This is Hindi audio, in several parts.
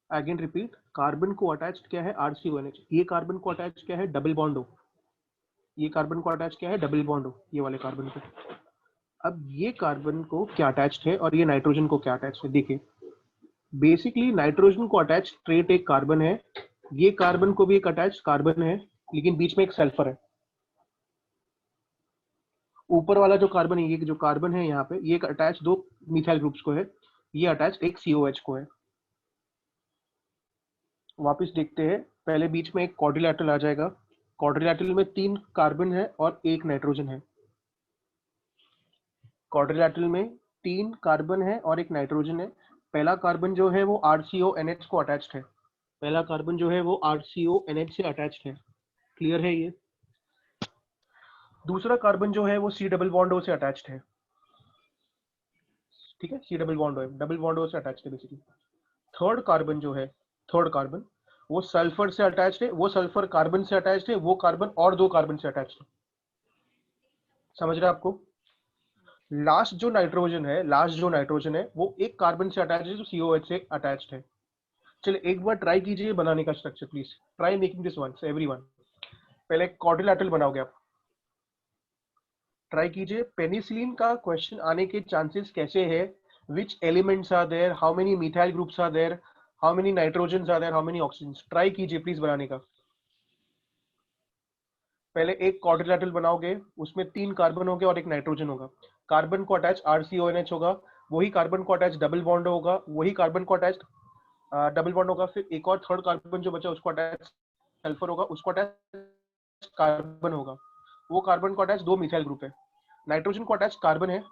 अगेन रिपीट, कार्बन को अटैच्ड क्या है RCONH, ये कार्बन को अटैच क्या है डबल बॉन्ड हो, ये कार्बन को अटैच क्या है डबल बॉन्ड हो, ये वाले कार्बन को। अब ये कार्बन को क्या अटैच्ड है और ये नाइट्रोजन को क्या अटैच्ड है, देखिए बेसिकली नाइट्रोजन को अटैच स्ट्रेट एक कार्बन है, ये कार्बन को भी एक अटैच कार्बन है, लेकिन बीच में एक सल्फर है। ऊपर वाला जो कार्बन है, ये जो कार्बन है यहाँ पे, ये अटैच दो मिथाइल ग्रुप्स को है, ये अटैच एक COH को है। वापस देखते हैं, पहले बीच में एक क्वाड्रिलैटरल आ जाएगा, क्वाड्रिलैटरल में 3 कार्बन है और एक नाइट्रोजन है। क्वाड्रिलैटरल में 3 कार्बन है और एक नाइट्रोजन है। पहला कार्बन जो है वो RCONH को अटैच्ड है, पहला कार्बन जो है वो RCONH से अटैच्ड है, क्लियर है ये। दूसरा कार्बन जो है वो C डबल बॉन्ड O से अटैच्ड है, ठीक है, C double bond O double bond O से अटैच्ड है बेसिकली। थर्ड कार्बन जो है, थर्ड कार्बन वो सल्फर से अटैच्ड है, वो सल्फर कार्बन से अटैच्ड है, वो कार्बन और दो कार्बन से अटैच्ड है, समझ रहे हैं आपको। लास्ट जो नाइट्रोजन है, लास्ट जो नाइट्रोजन है वो एक कार्बन से अटैच है जो COH से अटैच्ड है। चलिए एक बार ट्राई कीजिए बनाने का structure, please try making this one everyone. पहले क्वाड्रिलैटरल बनाओगे आप, ट्राई कीजिए। पेनिसिलिन का क्वेश्चन आने के चांसेस कैसे है, which elements are there, how many methyl groups are there, how many nitrogen are there, how many oxygen, try कीजिए प्लीज बनाने का। पहले एक क्वाड्रिलैटरल बनाओगे, उसमें 3 कार्बन होंगे और एक नाइट्रोजन होगा, कार्बन को अटैच RCONH होगा, वही कार्बन को अटैच डबल बॉन्ड होगा, वही कार्बन को अटैच डबल बॉन्ड होगा, फिर एक और थर्ड कार्बन जो बचा उसको अटैच सल्फर होगा, उसको अटैच कार्बन होगा, वो कार्बन को अटैच दो मिथाइल ग्रुप है, नाइट्रोजन को अटैच कार्बन है,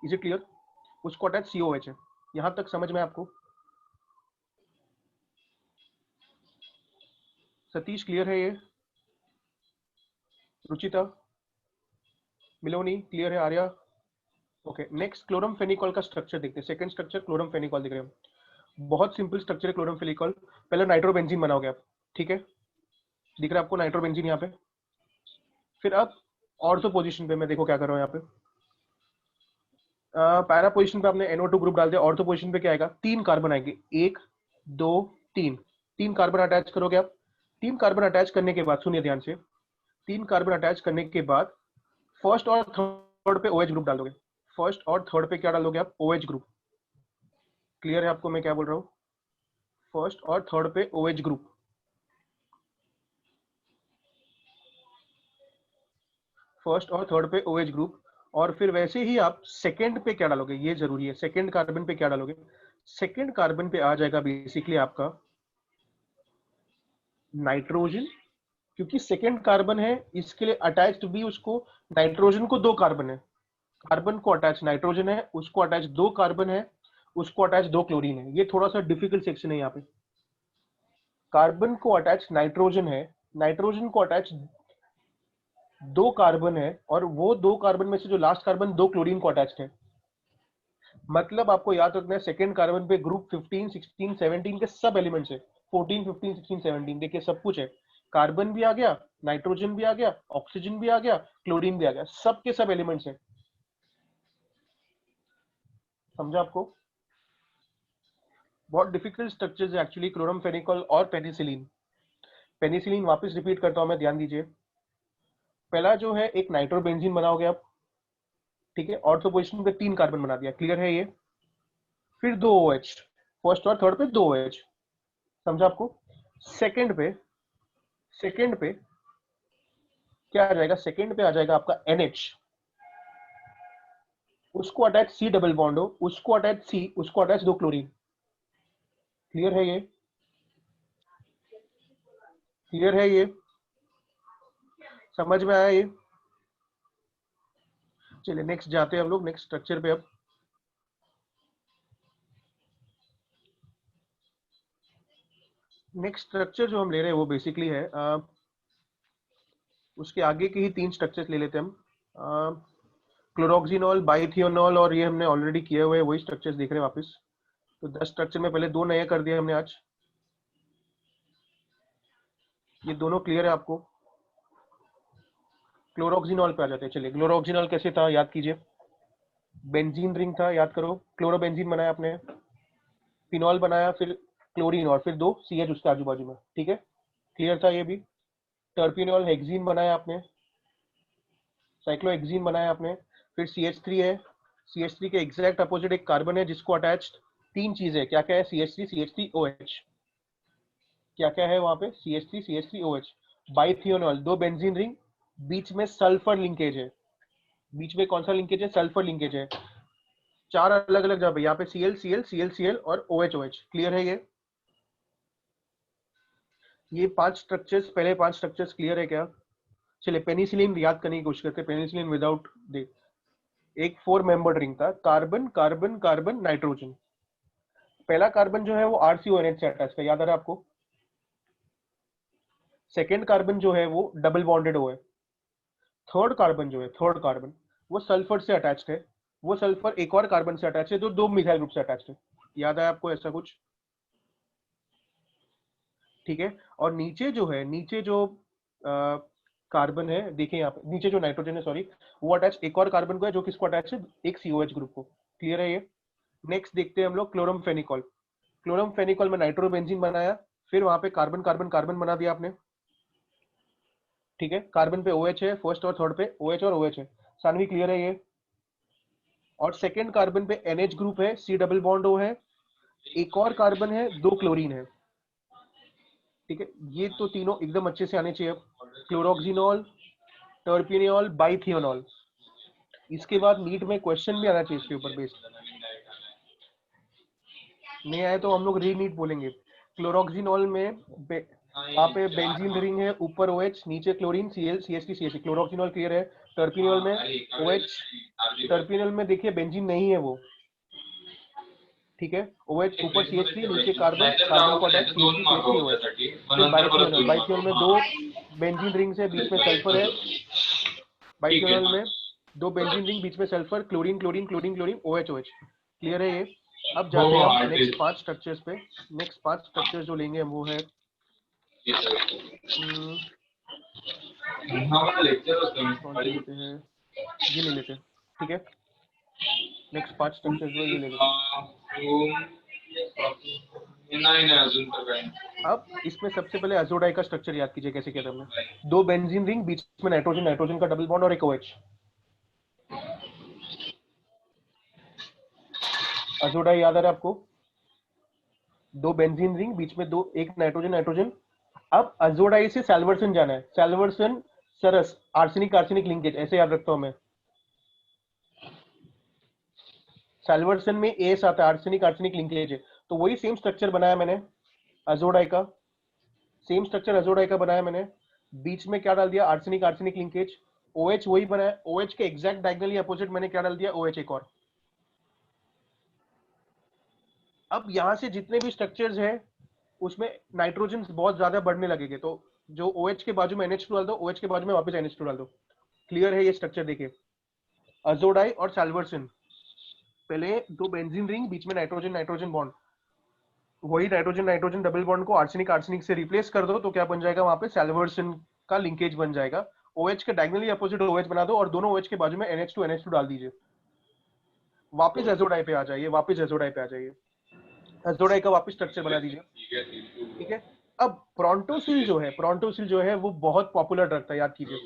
इज इट क्लियर, उसको अटैच COH है। यहां तक समझ में आपको? सतीश क्लियर है ये? रुचिता, मिलोनी क्लियर है? आर्या ओके। नेक्स्ट क्लोरम फेनिकॉल का स्ट्रक्चर देखते हैं, सेकंड स्ट्रक्चर क्लोरम फेनिकॉल दिख रहे हैं, बहुत सिंपल स्ट्रक्चर है क्लोरम फेनिकॉल। पहले नाइट्रोबेंजीन बनाओगे आप, ठीक है, दिख रहा है आपको नाइट्रोबेंजीन यहाँ पे। फिर अब ऑर्थो पोजीशन पे मैं देखो क्या कर रहा हूँ यहाँ पे, पैरा पोजीशन पे आपने NO2 ग्रुप डाल दिया, ऑर्थो पोजीशन पे क्या आएगा, 3 कार्बन आएंगे, 1 2 3, 3 कार्बन अटैच करोगे आप। 3 कार्बन अटैच करने के बाद सुनिए ध्यान से, 3 कार्बन अटैच करने के बाद फर्स्ट और थर्ड पे OH ग्रुप डालोगे, फर्स्ट और थर्ड पे क्या डालोगे आप, OH ग्रुप। क्लियर है आपको मैं क्या बोल रहा हूँ? फर्स्ट और थर्ड पे OH ग्रुप, फर्स्ट और थर्ड पे OH ग्रुप। और फिर वैसे ही आप सेकंड पे क्या डालोगे, ये जरूरी है, सेकंड कार्बन पे क्या डालोगे, सेकंड कार्बन पे आ जाएगा बेसिकली आपका नाइट्रोजन, क्योंकि सेकंड कार्बन है इसके लिए अटैच्ड भी उसको, नाइट्रोजन को 2 कार्बन है, कार्बन को अटैच नाइट्रोजन है, उसको अटैच 2 कार्बन है, उसको अटैच 2 क्लोरीन है। ये थोड़ा सा डिफिकल्ट सेक्शन है यहाँ पे। कार्बन को अटैच नाइट्रोजन है, नाइट्रोजन को अटैच 2 कार्बन है, और वो 2 कार्बन में से जो लास्ट कार्बन 2 क्लोरीन को अटैच्ड है। मतलब आपको याद रखना है सेकंड कार्बन पे ग्रुप 15 16 17 के सब एलिमेंट्स है, 14 15 16 17 देखिए सब कुछ है, कार्बन भी आ गया, नाइट्रोजन भी आ गया, ऑक्सीजन भी आ गया, क्लोरीन भी आ गया, सब के सब एलिमेंट्स है। समझा आपको? बहुत डिफिकल्ट स्ट्रक्चर्स है एक्चुअली क्लोरम फेनिकॉल और पेनिसिलिन। पेनिसिलिन वापस रिपीट करता हूं मैं, ध्यान दीजिए। पहला जो है एक नाइट्रोबेंजीन बनाओगे आप, ठीक है, ऑर्थो पोजीशन पे 3 कार्बन बना दिया, क्लियर है ये। फिर 2 OH, फर्स्ट और थर्ड पे 2 OH, समझा आपको? सेकंड पे, सेकंड पे क्या आ जाएगा, सेकंड पे आ जाएगा आपका NH, उसको अटैच C डबल बॉन्ड हो, उसको अटैच C, उसको अटैच 2 क्लोरीन। क्लियर है ये? क्लियर है ये? समझ में आया ये? चलिए नेक्स्ट जाते हैं हम लोग नेक्स्ट स्ट्रक्चर पे। अब नेक्स्ट स्ट्रक्चर जो हम ले रहे हैं वो बेसिकली है उसके आगे के ही 3 स्ट्रक्चर्स ले लेते हैं हम, क्लोरोक्सिनॉल, बाइथियोनॉल, और ये हमने ऑलरेडी किए हुए वही स्ट्रक्चर्स देख रहे हैं वापस। तो 10 स्ट्रक्चर में पहले 2 नए कर दिए हमने आज, ये दोनों क्लियर है आपको? क्लोरोक्सिनॉल पे आ जाते हैं। चलिए क्लोरोक्सिनॉल कैसे था याद कीजिए, बेंजीन रिंग था, याद करो, क्लोरोबेंजीन बनाया आपने, फिनॉल बनाया, फिर क्लोरीन और फिर 2 CH उसके आजू बाजू में, ठीक है, क्लियर था ये भी। टर्पिनॉल हेक्सीन बनाया आपने, साइक्लोहेक्सीन बनाया आपने, फिर CH3 है, CH3 के एग्जैक्ट अपोजिट एक कार्बन है जिसको अटैच्ड 3 चीजें, क्या क्या है, CH3 क्या क्या है वहां पे, CH3 बाइथियोनॉल, 2 बेंजीन रिंग, बीच में सल्फर लिंकेज है, बीच में कौन सा लिंकेज है, सल्फर लिंकेज है, 4 अलग अलग जगह पे, यहाँ पे Cl और OH, क्लियर है ये 5 स्ट्रक्चर्स, पहले 5 स्ट्रक्चर्स क्लियर है क्या? चलिए पेनिसिलिन याद करने की कोशिश करते हैं, पेनिसिलिन विदाउट दे, एक 4 मेंबर्ड रिंग था, कार्बन कार्बन कार्बन नाइट्रोजन, पहला कार्बन जो है वो RCONH से अटैच है, याद आ रहा है आपको? सेकेंड कार्बन जो है वो डबल बॉन्डेड O है, थर्ड कार्बन जो है, थर्ड कार्बन वो सल्फर से अटैच्ड है, वो सल्फर एक और कार्बन से अटैच है जो 2 मिथाइल ग्रुप से अटैच्ड है, याद है आपको ऐसा कुछ? ठीक है, और नीचे जो है, नीचे जो कार्बन है, देखिए यहाँ पे नीचे जो नाइट्रोजन है, सॉरी, वो अटैच एक और कार्बन को है जो किसको अटैच है, एक COH ग्रुप को, क्लियर है ये? नेक्स्ट देखते हैं हम लोग क्लोरम फेनिकॉल, क्लोरम फेनिकॉल में नाइट्रोबेंजीन बनाया, फिर वहां पे कार्बन कार्बन कार्बन बना दिया आपने, ठीक है, कार्बन पे OH है, फर्स्ट और थर्ड पे OH और OH है, सानवी क्लियर है ये? और सेकेंड कार्बन पे NH ग्रुप है, C डबल बॉन्ड O है, एक और कार्बन है, 2 क्लोरीन है, ठीक है, ये तो तीनों एकदम अच्छे से आने चाहिए। क्लोरोक्सिनॉल, टर्पिनियोल, बाइथियोनॉल, इसके बाद नीट में क्वेश्चन भी आना चाहिए इसके ऊपर बेस्ड, नहीं आए तो हम लोग री नीट बोलेंगे। क्लोरोक्सिनॉल में वहाँ पे बेंजीन रिंग है, ऊपर OH, नीचे chlorine, Cl CH3 CH, chloroxylenol clear है। टर्पिनियोल में OH, टर्पिनियोल में देखिए बेंजीन नहीं है वो, ठीक है, OH ऊपर CH3, नीचे कार्बन, कार्बन को अटैच CH3 OH। फिर बाइथियोनॉल, बाइथियोनॉल में 2 बेंजीन रिंग्स है, बीच में सल्फर है, बाइथियोनॉल में 2 बेंजीन रिंग, बीच में sulphur, chlorine chlorine chlorine chlorine OH, clear है ये? अब जाते हैं हम नेक्स्ट 5 स्ट्रक्चर्स पे, नेक्स्ट 5 स्ट्रक्चर्स जो लेंगे हम वो है कौन से लेते हैं, ये ले लेते हैं, ठीक है, नेक्स्ट 5 स्ट्रक्चर्स जो ये ले लेते हैं। अब इसमें सबसे पहले अजोडाई का स्ट्रक्चर याद कीजिए कैसे किया था हमने, 2 बेंजीन रिंग, बीच में नाइट्रोजन, नाइट्रोजन का डबल बॉन्ड और एक OH, अजोडाई याद आ रहा है आपको? 2 बेंजीन रिंग, बीच में 2, एक नाइट्रोजन, नाइट्रोजन। अब अजोडाई से सैल्वर्सन जाना है, सैल्वर्सन सरस, आर्सेनिक आर्सेनिक लिंकेज, ऐसे याद रखता हूं मैं, सैल्वर्सन में एस आता है, आर्सेनिक आर्सेनिक लिंकेज है, तो वही सेम स्ट्रक्चर बनाया मैंने अजोडाई का, सेम स्ट्रक्चर अजोडाई का बनाया मैंने, बीच में क्या डाल दिया, आर्सेनिक आर्सेनिक लिंकेज, OH वही बनाया, OH के एग्जैक्ट डायगोनली अपोजिट मैंने क्या डाल दिया, OH एक और। अब यहां से जितने भी स्ट्रक्चर्स हैं उसमें नाइट्रोजन बहुत ज्यादा बढ़ने लगेंगे, तो जो OH के बाजू में NH2 डाल दो, OH के बाजू में वापस NH2 डाल दो, क्लियर है ये स्ट्रक्चर? देखिए अजोडाई और सैल्वर्सन, पहले 2 बेंजीन रिंग, बीच में नाइट्रोजन नाइट्रोजन बॉन्ड, वही नाइट्रोजन नाइट्रोजन डबल बॉन्ड को आर्सेनिक आर्सेनिक से रिप्लेस कर दो, तो क्या बन जाएगा वहां पे, सैल्वर्सन का लिंकेज बन जाएगा, OH के डायगोनली अपोजिट OH बना दो और दोनों OH के बाजू में NH2 डाल दीजिए, वापस एजोडाई पे आ जाइए, वापस एजोडाई पे आ जाइए, एजोडाई का वापस स्ट्रक्चर बना दीजिए, ठीक है। अब प्रोंटोसिल जो है, प्रोंटोसिल जो है वो बहुत पॉपुलर ड्रग था, याद कीजिए,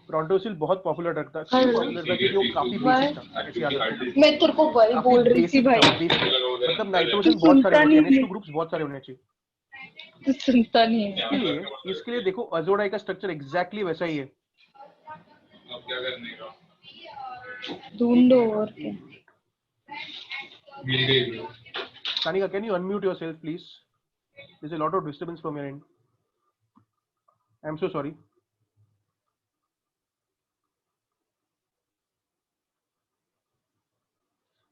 प्रोंटोसिल बहुत पॉपुलर ड्रग था, क्यों पॉपुलर था, क्योंकि वो काफी बेसिक था, ऐसे याद रखो, मैं तेरे को वही काफी बोल रही थी बेसिक था भाई, वो, बेसिक, मतलब नाइट्रोजन तू बहुत सारे सुनता होने चाहिए, नहीं है, NH2 ग्रुप्स बहुत सारे होने चाहिए, तू सुनता नहीं है। इसके लिए देखो अजोडाई का स्ट्रक्चर एग्जैक्टली वैसा ही है, अब क्या करने का, ढूंढो और क्या। मिल गई। Kanika, can you unmute yourself, please? There's a lot of disturbance from your end. I'm so sorry.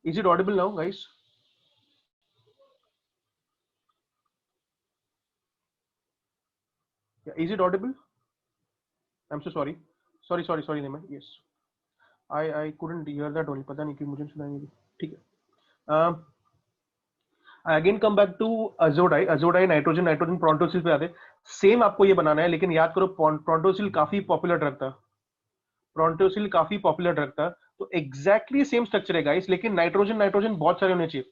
Is it audible now, guys? Yeah, is it audible? I'm so sorry. Sorry, Neema. Yes. I couldn't hear that only. पता नहीं क्यों मुझे सुनाई नहीं दी. ठीक है. I again come back to azodai nitrogen prontosil पे आते, सेम आपको ये बनाना है, लेकिन याद करो प्रोंटोसिल काफी पॉपुलर ड्रग था, प्रोंटोसिल काफी पॉपुलर ड्रग था, तो एग्जैक्टली सेम स्ट्रक्चर है गाइस, लेकिन नाइट्रोजन बहुत सारे होने चाहिए,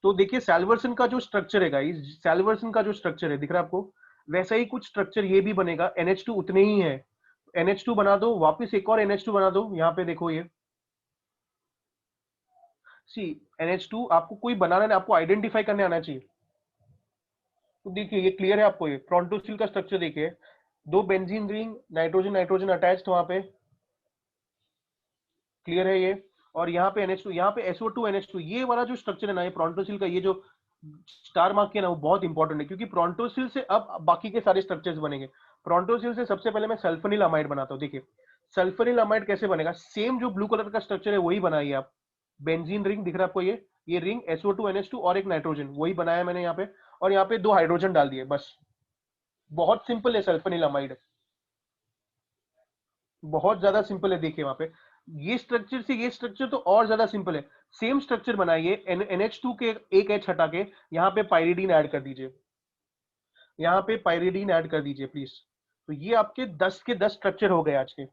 तो देखिए सैल्वर्सन का जो स्ट्रक्चर है गाइस, सैल्वर्सन का जो स्ट्रक्चर है दिख रहा है आपको, वैसा ही कुछ स्ट्रक्चर ये भी बनेगा। NH2 उतने ही है, NH2 बना दो, वापस एक और NH2 बना दो, यहाँ पे देखो ये सी NH2 आपको कोई बनाना नहीं, आपको आइडेंटिफाई करने आना चाहिए। तो देखिए ये क्लियर है आपको, ये फ्रंटोसिल का स्ट्रक्चर देखिए, दो benzene ring, nitrogen nitrogen attached वहां पे, क्लियर है ये। और यहाँ पे NH2, यहाँ पे SO2 NH2, ये वाला जो स्ट्रक्चर है ना, ये प्रोन्टोसिल का ये जो स्टार मार्क किया ना, वो बहुत इंपॉर्टेंट है, क्योंकि प्रोन्टोसिल से अब बाकी के सारे स्ट्रक्चर्स बनेंगे। प्रोन्टोसिल से सबसे पहले मैं सल्फोनिल अमाइड बनाता हूँ। देखिए सल्फोनिल अमाइड कैसे बनेगा, सेम जो ब्लू कलर का स्ट्रक्चर है वही बनाइए आप। बेंजीन रिंग दिख रहा है आपको, ये रिंग SO2 NH2 और एक नाइट्रोजन, वही बनाया मैंने यहाँ पे, और यहाँ पे दो हाइड्रोजन डाल दिए, बस। बहुत सिंपल है सल्फोनिल अमाइड, बहुत ज्यादा सिंपल है। देखिए वहां पे ये स्ट्रक्चर से ये स्ट्रक्चर तो और ज्यादा सिंपल है। सेम स्ट्रक्चर बनाइए, NH2 के एक H हटा के यहाँ पे पाइरिडीन ऐड कर दीजिए, यहाँ पे पाइरिडीन ऐड कर दीजिए प्लीज। तो ये आपके 10 के 10 स्ट्रक्चर हो गए आज के।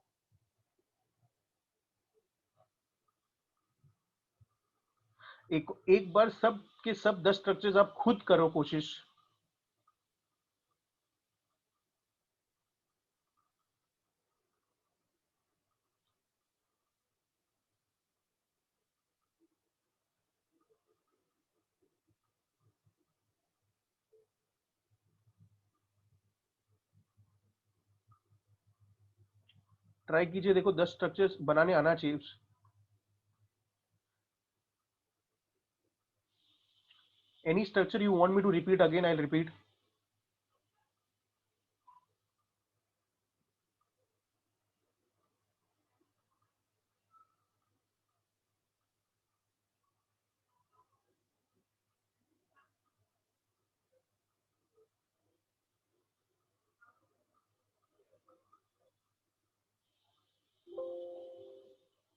एक बार सब के सब 10 स्ट्रक्चर्स आप खुद करो कोशिश। ट्राई कीजिए, देखो 10 स्ट्रक्चर्स बनाने आना चाहिए। Any structure you want me to repeat again, I'll repeat.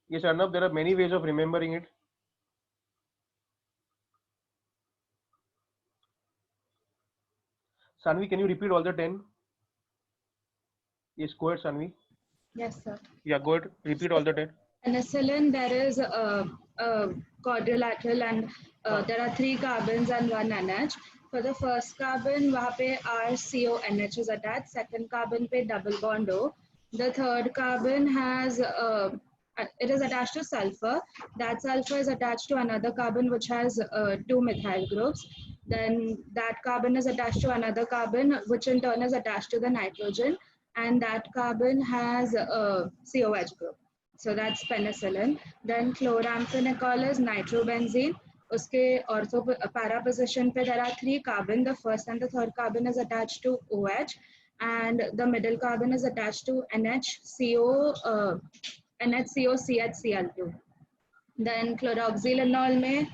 Yes, Arnab, there are many ways of remembering it. Sanvi, can you repeat all the 10? Yes, go ahead, Sanvi. Yes, sir. Yeah, go ahead, repeat all the 10. Penicillin, there is a quadrilateral and there are 3 carbons and 1 NH. For the first carbon, वहाँ पे RCONH is attached. Second carbon पे double bond O. The third carbon has it is attached to sulfur. That sulfur is attached to another carbon which has 2 methyl groups. Then that carbon is attached to another carbon which in turn is attached to the nitrogen, and that carbon has a COH group. So that's penicillin. Then chloramphenicol is nitrobenzene. Uske ortho para position pe there are 3 carbon. The first and the third carbon is attached to OH, and the middle carbon is attached to NHCO, NHCO CHCl2. Then chloroxylenol mein,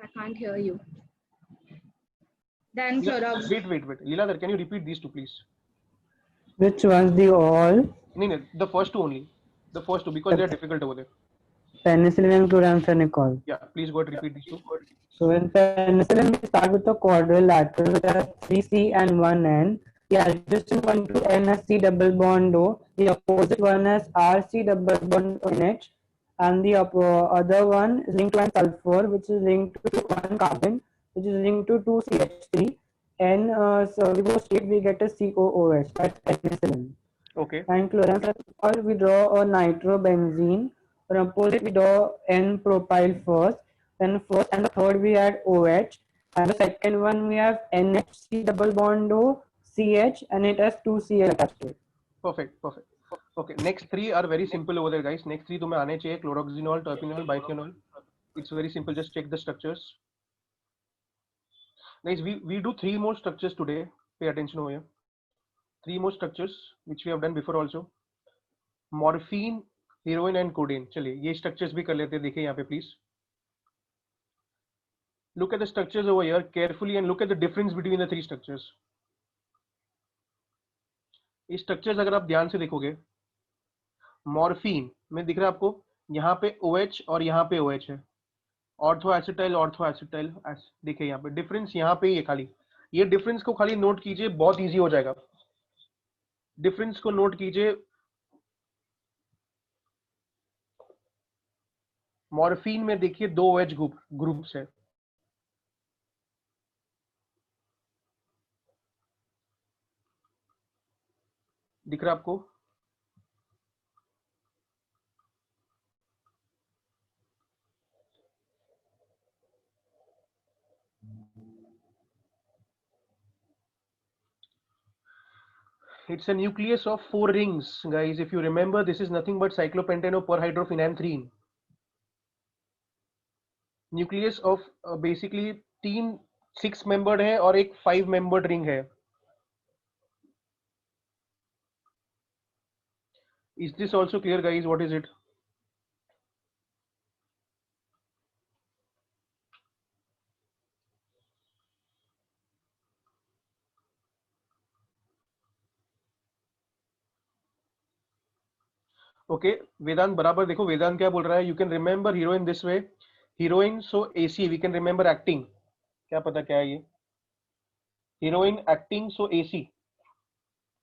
I can't hear you. Then Wait. Leela, can you repeat these two, please? Which ones? The all? No, the first two only. The first two, because they are difficult over there. Penicillin and chloramphenicol. Yeah, please go ahead, repeat these two. So in penicillin, we start with the quadrilateral, which has 3C and 1N. The adjacent one to N has C double bond O. The opposite one has RC double bond NH. And the other one is linked to an sulfur, which is linked to one carbon, which is linked to 2CH3. And so we go straight, we get a COOH, that's penicillin. Okay. And chloramphenicol, we draw a nitrobenzene. On opposite, we draw N-propyl first. Then first and the third, we add OH. And the second one, we have NHC double bond O, CH, and it has 2 Cl attached to it. Perfect. Okay, next 3 are very simple over there, guys. Next 3 तुम्हें आने चाहिए, chloroxylenol, terpinol, biphenol. It's very simple, just check the structures. Guys, we do 3 more structures today. Pay attention over here. 3 more structures which we have done before also. Morphine, heroin and codeine. चलिए ये structures भी कर लेते हैं, देखिए यहाँ पे please. Look at the structures over here carefully and look at the difference between the 3 structures. ये structures अगर आप ध्यान से देखोगे, मॉर्फिन में दिख रहा है आपको, यहाँ पे OH और यहाँ पे OH है, ऑर्थो एसिटाइल देखिए यहाँ पे डिफरेंस, यहाँ पे ही है खाली। ये डिफरेंस को खाली नोट कीजिए, बहुत इजी हो जाएगा। डिफरेंस को नोट कीजिए, मॉर्फिन में देखिए 2 OH ग्रुप्स है। दिख रहा आपको? It's a nucleus of 4 rings, guys. If you remember, this is nothing but cyclopentane perhydrophenanthrene. Nucleus of basically 3 6 membered है और एक 5 membered ring है। Is this also clear, guys? What is it? Okay Vedant बराबर देखो, वेदांत क्या बोल रहा है, you can remember heroin this way, heroin so AC, we can remember acting, क्या पता क्या है ये, हीरोइन एक्टिंग सो एसी,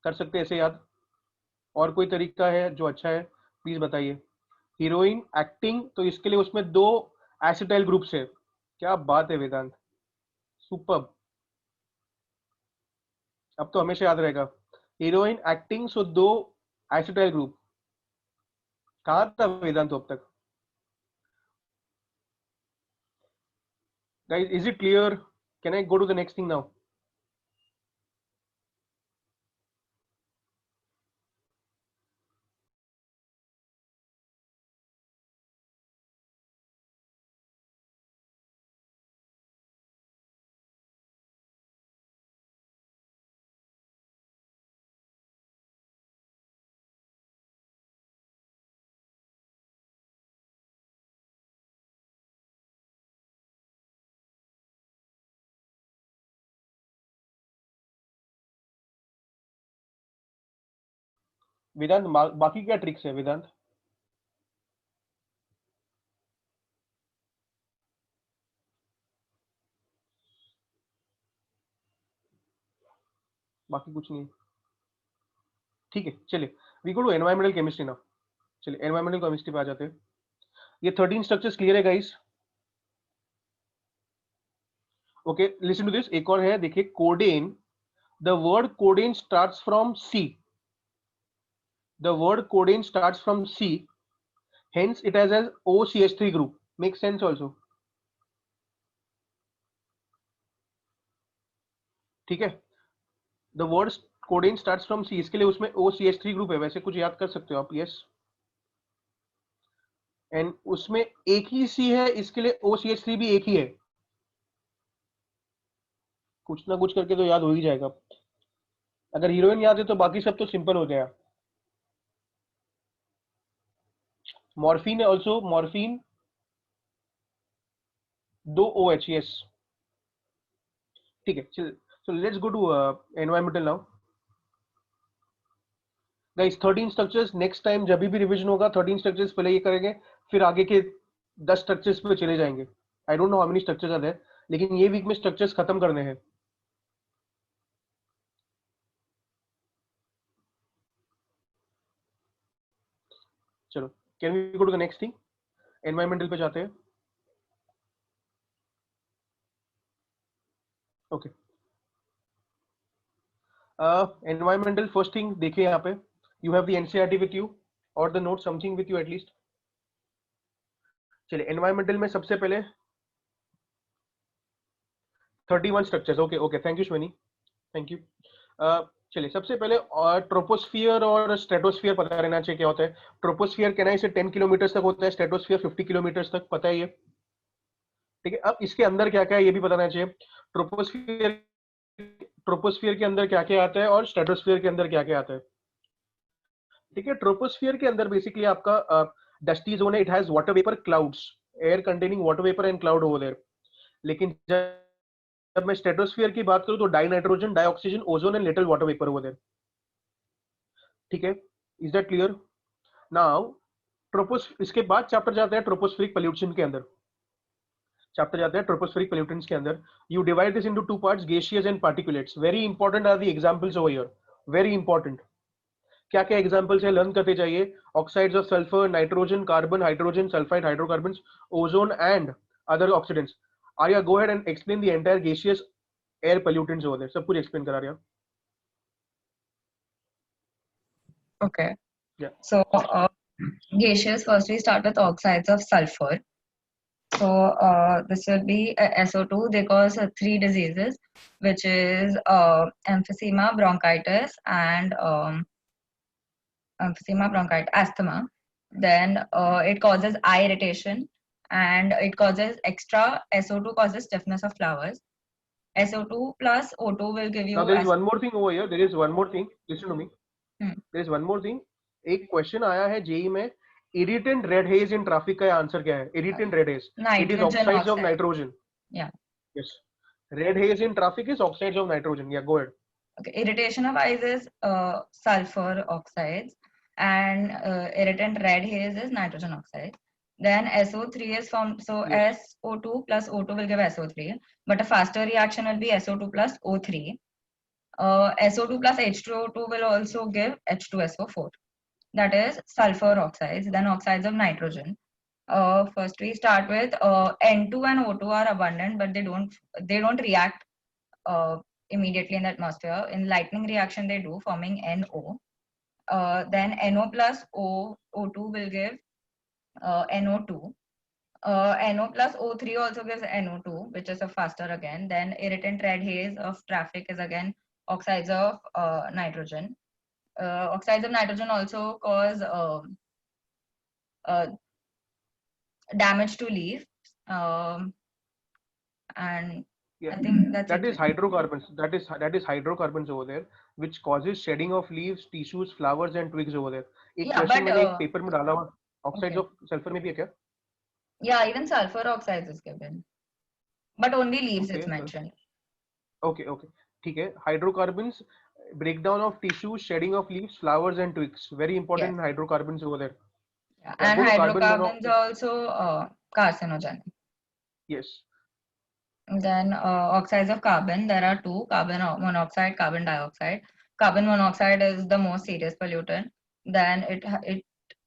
कर सकते हैं ऐसे याद? और कोई तरीका है जो अच्छा है प्लीज बताइए। हीरोइन एक्टिंग, तो इसके लिए उसमें 2 एसिटाइल ग्रुप्स है। क्या बात है वेदांत, सुपर, अब तो हमेशा याद रहेगा। Heroine acting so 2 acetyl group, कहां था वेदांत तो अब तक? Guys, is it clear? Can I go to the next thing now? वेदांत बाकी क्या ट्रिक्स है वेदांत? बाकी कुछ नहीं, ठीक है चलिए we go to environmental chemistry now. चलिए एनवायरमेंटल केमिस्ट्री पे आ जाते हैं। ये 13 स्ट्रक्चर्स क्लियर है guys? Okay listen to this, एक और है देखिए, codeine, the word codeine starts from C, the word codeine starts from C, hence it has as OCH3 group, makes sense also, ठीक है? The word codeine starts from C, इसके लिए उसमें OCH3 ग्रुप है, वैसे कुछ याद कर सकते हो आप, यस। एंड उसमें एक ही सी है, इसके लिए OCH3 भी एक ही है, कुछ ना कुछ करके तो याद हो ही जाएगा। अगर हीरोइन याद है तो बाकी सब तो सिंपल हो गया। मॉर्फिन है ऑल्सो, मॉर्फिन 2 OH, यस ठीक है। So let's go to environmental now guys. 13 structures, next time जब भी रिवीजन होगा 13 स्ट्रक्चर्स पहले ये करेंगे, फिर आगे के 10 स्ट्रक्चर्स पे चले जाएंगे। I don't know how many structures are there, लेकिन ये वीक में स्ट्रक्चर्स खत्म करने हैं। चलो can we go to the next thing, environmental पे जाते हैं। ओके एनवायरमेंटल फर्स्ट थिंग देखिए, यहाँ पे you have the NCERT with you और the note something with you at least. चलिए एनवायरमेंटल में सबसे पहले 31 structures, okay okay thank you Shweni, thank you. चलिए सबसे पहले ट्रोपोस्फियर और स्ट्रेटोस्फियर पता रहना चाहिए क्या होता है। ट्रोपोस्फियर कहना है इसे 10 किलोमीटर तक होता है, स्ट्रेटोस्फियर 50 किलोमीटर तक, पता है ये, ठीक है। अब इसके अंदर क्या क्या है ये भी बताना चाहिए। ट्रोपोस्फियर के अंदर क्या क्या आता है और स्ट्रेटोस्फियर के अंदर क्या क्या आता है, ठीक है। ट्रोपोस्फियर के अंदर बेसिकली आपका डस्टी जोन है, it has water vapour clouds, air containing water vapour and cloud over there. लेकिन जब मैं स्ट्रेटोस्फियर की बात करूं तो di nitrogen, di oxygen, ozone and little water vapour over there, ठीक है। Is that clear? नाउ इसके बाद चैप्टर जाता है ट्रोपोस्फेरिक पोल्यूशन के अंदर, चैप्टर जाता है ट्रोपोस्फेरिक पोल्यूटेंट्स के अंदर। You divide this into 2 parts, gaseous and particulates. Very important are the examples over here, very important. क्या क्या एग्जांपल्स है लर्न करते जाइए. Oxides of sulphur, nitrogen, carbon, hydrogen, sulphide, hydrocarbons, ozone and other oxidants. Arya, go ahead and explain the entire gaseous air pollutants over there. सब कुछ explain करा रहा. Okay. Yeah. So gaseous, first we start with oxides of sulfur. So this will be SO2. They cause three diseases, which is emphysema, bronchitis, and asthma. Then it causes eye irritation, and it causes extra. SO2 causes stiffness of flowers. SO2 plus O2 will give you. Now there is one more thing over here. There is one more thing. Listen to me. There is one more thing. एक क्वेश्चन आया है जेई में. Irritant red haze in traffic का आंसर क्या है? Irritant red haze. It is Nitrogen oxides of oxide. nitrogen. Yeah. Yes. Red haze in traffic is oxides of nitrogen. Yeah, go ahead. Okay. Irritation of eyes is sulfur oxides, and irritant red haze is nitrogen oxide. Then SO3 is formed. So Yes. SO2 plus O2 will give SO3, but a faster reaction will be SO2 plus O3. SO2 plus H2O2 will also give H2SO4. That is sulfur oxides. Then oxides of nitrogen. First we start with N2 and O2 are abundant, but they don't react immediately in the atmosphere. In lightning reaction they do, forming NO. Then NO plus O2 will give NO2. NO plus O3 also gives NO2, which is a faster again. Then irritant red haze of traffic is again oxides of nitrogen. Oxides of nitrogen also cause damage to leaves, and Yeah. I think that's That it. is hydrocarbons. That is hydrocarbons over there, which causes shedding of leaves, tissues, flowers and twigs over there. एक Yeah, क्वेश्चन but मैंने एक पेपर में डाला हुआ. Oxides okay. of sulfur में भी है क्या? Yeah, even sulfur oxides is given, but only leaves Okay, it's mentioned. Okay, okay. ठीक है. Hydrocarbons, breakdown of tissues, shedding of leaves, flowers and twigs. Very important Yes. in hydrocarbons over there. Yeah. Yeah, And go to carbon hydrocarbons monoxide. are also carcinogenic. Yes. Then oxides of carbon, there are two: carbon monoxide, carbon dioxide. Carbon monoxide is the most serious pollutant. Then it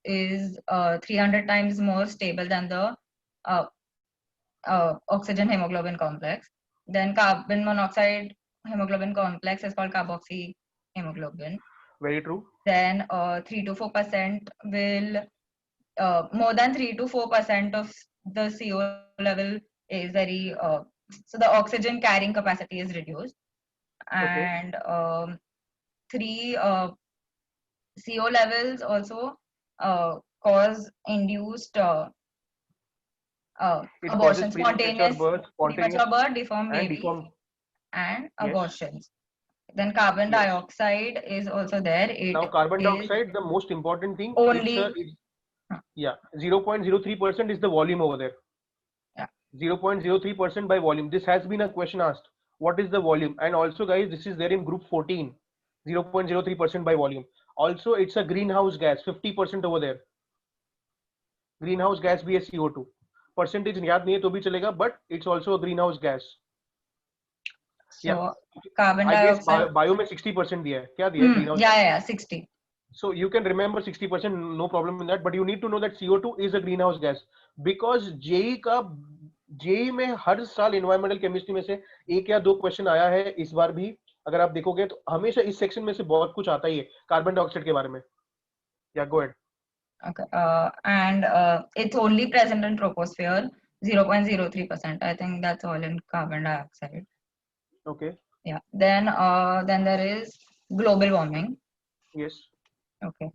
is 300 times more stable than the oxygen hemoglobin complex. Then carbon monoxide hemoglobin complex is called carboxy hemoglobin. Very true. Then 3 to 4% will more than 3 to 4% of the CO level is very so the oxygen carrying capacity is reduced. Okay. And 3 CO levels also cause induced It abortion, causes premature birth, premature spontaneous birth, deformed and babies, deformed. and Yes. abortions. Then carbon Yes. dioxide is also there. It Now carbon is dioxide, the most important thing. only Yeah, 0.03% is the volume over there. Yeah. 0.03% by volume. This has been a question asked. What is the volume? And also, guys, this is there in group 14. 0.03% by volume. Also, it's a greenhouse gas. 50% over there. Greenhouse gas भी है CO2. Percentage याद नहीं है तो भी चलेगा, but it's also a greenhouse gas. so Yeah. carbon I guess dioxide. bio में 60% दिया है. क्या दिया है greenhouse? Yeah, 60. So you can remember 60%, no problem in that, but you need to know that CO2 is a greenhouse gas because JEE में हर साल environmental chemistry में से एक या दो क्वेश्चन आया है. इस बार भी अगर आप देखोगे तो हमेशा इस सेक्शन में से बहुत कुछ आता ही है कार्बन डाइऑक्साइड के बारे में. Yeah, go ahead. Okay, and it's only present in troposphere, 0.03%. I think that's all in carbon dioxide. Okay. Yeah. Then there is global warming. Yes. Okay.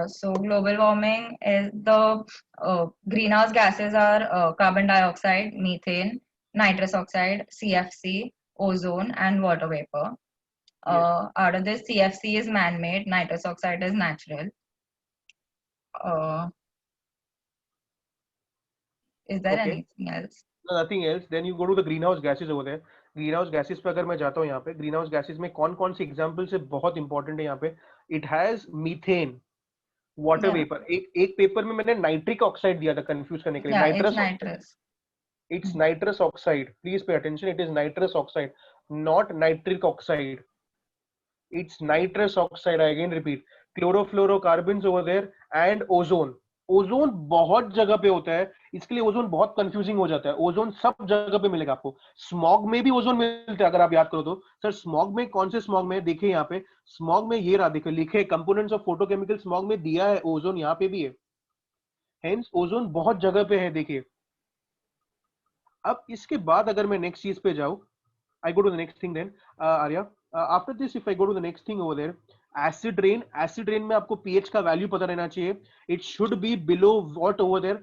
So global warming is the greenhouse gases are carbon dioxide, methane, nitrous oxide, CFC, ozone, and water vapor. Out of this, CFC is man-made, nitrous oxide is natural. Is there Okay. anything else? No, nothing else. Then you go to the greenhouse gases over there. Greenhouse gases पे अगर मैं जाता हूँ यहाँ पे greenhouse gases में कौन कौन सी examples है बहुत important है यहाँ पे. It has methane, water vapor. एक पेपर में मैंने नाइट्रिक ऑक्साइड दिया था कंफ्यूज करने के लिए. It's nitrous. It's nitrous oxide. Please pay attention. It is nitrous oxide, not nitric oxide. It's nitrous oxide. I again repeat. Chlorofluorocarbons over there and ozone. Ozone बहुत जगह पे होता है, इसके लिए ओजोन बहुत कंफ्यूजिंग हो जाता है। ओजोन सब जगह पे मिलेगा आपको। स्मॉग में भी ओजोन मिलता है, अगर आप याद करो तो। सर स्मॉग में कौन से स्मॉग में? देखिए यहाँ पे स्मॉग में ये रहा, देखिए लिखे कंपोनेंट्स ऑफ फोटोकेमिकल स्मॉग में दिया है, ओजोन यहाँ पे भी है। हेंस ओजोन बहुत जगह पे है, देखिए। अब इसके बाद अगर मैं नेक्स्ट चीज पे जाऊं, I go to the next thing then, Arya. After this, if I go to the next thing over there, acid rain में आपको pH का वैल्यू पता रहना चाहिए. It should be below what over there?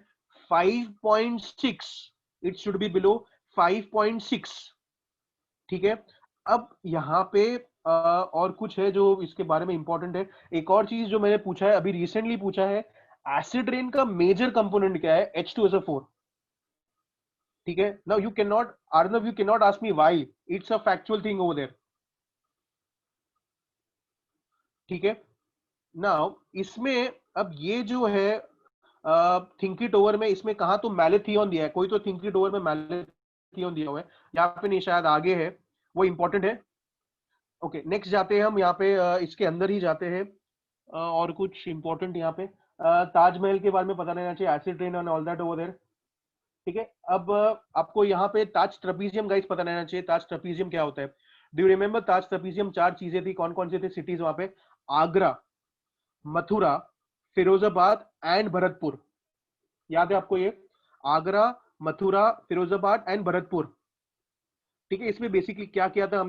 5.6. It should be below 5.6. ठीक है. अब यहाँ पे और कुछ है जो इसके बारे में इंपॉर्टेंट है. एक और चीज जो मैंने पूछा है, अभी रिसेंटली पूछा है, एसिड रेन का मेजर कंपोनेंट क्या है? H2SO4. ठीक है. Now you can not, Arnav, you can not ask me why, it's a factual thing over there. ठीक है. नाउ इसमें अब ये जो है थिंक इट ओवर में, इसमें कहा तो मैलेथियन दिया है, कोई तो थिंक इट ओवर में मैलेथियन दिया हुआ है, यहाँ पे नहीं, शायद आगे है, वो इंपॉर्टेंट है. ओके, नेक्स्ट जाते हैं हम यहाँ पे, इसके अंदर ही जाते हैं. और कुछ इंपॉर्टेंट यहाँ पे ताजमहल के बारे में पता रहना चाहिए, acid rain and all that over there. ठीक है. अब आपको यहाँ पे ताज ट्रेपीजियम गाइस पता रहना चाहिए. ताज ट्रेपीजियम क्या होता है? Do you remember Taj trapezium? 4 चीजें थी, कौन कौन सी थी सिटीज वहां पे? आगरा, मथुरा, फिरोजाबाद एंड भरतपुर. याद है आपको ये? आगरा, मथुरा, फिरोजाबाद एंड भरतपुर. ठीक है. इसमें बेसिकली क्या किया था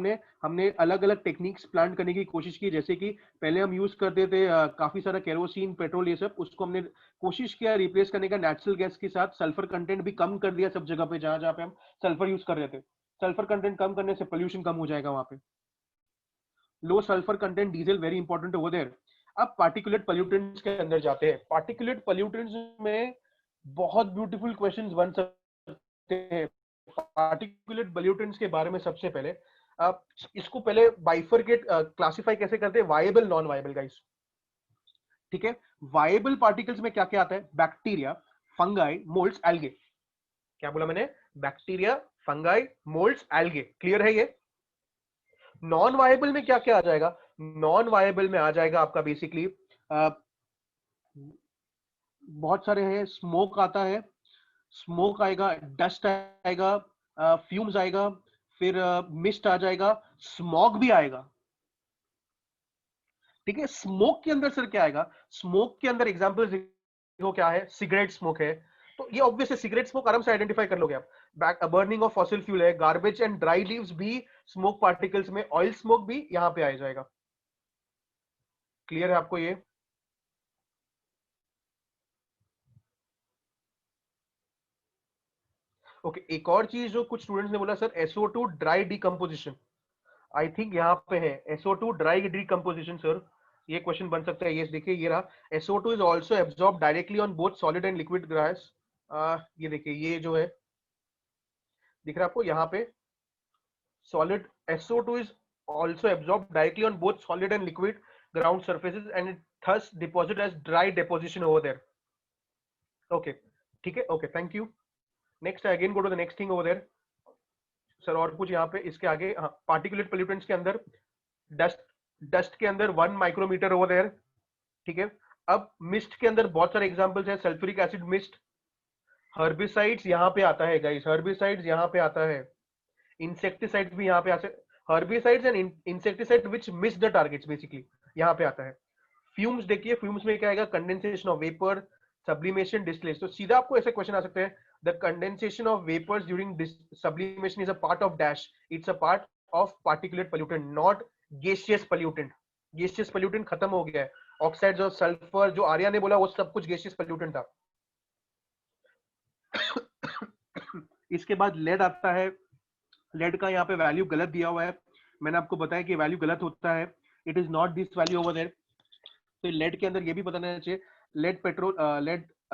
हमने अलग अलग टेक्निक्स प्लान करने की कोशिश की. जैसे कि पहले हम यूज करते थे काफी सारा केरोसिन, पेट्रोल, ये सब, उसको हमने कोशिश किया रिप्लेस करने का नेचुरल गैस के साथ. सल्फर कंटेंट भी कम कर दिया सब जगह पे, जहां जहां पे हम सल्फर यूज कर रहे थे. सल्फर कंटेंट कम करने से पोल्यूशन कम हो जाएगा वहां पे. Low sulphur content diesel, very important over there. अब पार्टिकुलेट पोल्यूटेंट्स के अंदर जाते हैं. पार्टिकुलेट पोल्यूटेंट्स में बहुत ब्यूटीफुल क्वेश्चंस बन सकते हैं. पार्टिकुलेट पोल्यूटेंट्स के बारे में सबसे पहले इसको पहले बाइफरकेट, क्लासिफाई कैसे करते हैं? Viable, non viable guys. ठीक है. वायबल पार्टिकल्स में क्या क्या आता है? Bacteria, fungi, moulds, algae. क्या बोला मैंने? Bacteria, fungi, moulds, algae. Clear है ये? नॉन वायबल में क्या क्या आ जाएगा? नॉन वायबल में आ जाएगा आपका बेसिकली बहुत सारे हैं. स्मोक आता है, स्मोक आएगा, डस्ट आएगा, फ्यूम्स आएगा, फिर मिस्ट आ जाएगा, स्मॉग भी आएगा. ठीक है. स्मोक के अंदर सर क्या आएगा? स्मोक के अंदर एग्जांपल देखो क्या है. सिगरेट स्मोक है, तो ये ऑब्वियस है, सिगरेट स्मोक आराम से आइडेंटिफाई कर लोगे आप. बर्निंग ऑफ फॉसिल फ्यूल है, गार्बेज एंड ड्राई लीव्स भी स्मोक पार्टिकल्स में. ऑयल स्मोक भी यहां पे आ जाएगा. क्लियर है आपको ये? ओके. एक और चीज जो कुछ स्टूडेंट्स ने बोला, sir SO2 dry decomposition, I think यहाँ पे है SO2 ड्राई डिकम्पोजिशन. सर ये क्वेश्चन बन सकता है. ये देखिए, ये रहा. SO2 is also absorb directly on both solid and liquid gas. ये देखिए, ये जो है दिख रहा है आपको यहाँ पे, solid. SO2 is also absorbed directly on both solid and liquid ground surfaces and it thus deposit as dry deposition over there. Okay, ठीक है. Okay, thank you. Next, I again go to the next thing over there. Sir और कुछ यहाँ पे इसके आगे? हाँ, पार्टिकुलेट पोल्यूटेंट्स के अंदर डस्ट के अंदर 1 माइक्रोमीटर ओवर देयर. ठीक है. अब मिस्ट के अंदर बहुत सारे एग्जांपल्स हैं. सल्फ्यूरिक एसिड मिस्ट, हर्बिसाइड्स यहाँ पे आता है गाइस, हर्बिसाइड्स यहाँ पे आता है, इंसेक्टिसाइड्स भी यहाँ पे आते हैं. Herbicides and insecticide which miss the targets, basically यहाँ पे आता है. फ्यूम्स देखिए, फ्यूम्स में क्या आएगा? Condensation of vapour, sublimation, distillation. तो सीधा आपको ऐसे क्वेश्चन आ सकते हैं. The condensation of vapours during sublimation is a part of dash. It's a part of particulate pollutant, not gaseous pollutant. Gaseous pollutant खत्म हो गया है. ऑक्साइड्स ऑफ सल्फर जो आर्या ने बोला, वो सब कुछ गैसियस पोल्यूटेंट था. इसके बाद लेड आता है. लेड का यहाँ पे वैल्यू गलत दिया हुआ है. मैंने आपको बताया कि वैल्यू गलत होता है. It is not this value over there. तो लेड के अंदर ये भी पता रहना चाहिए. लेड पेट्रोल,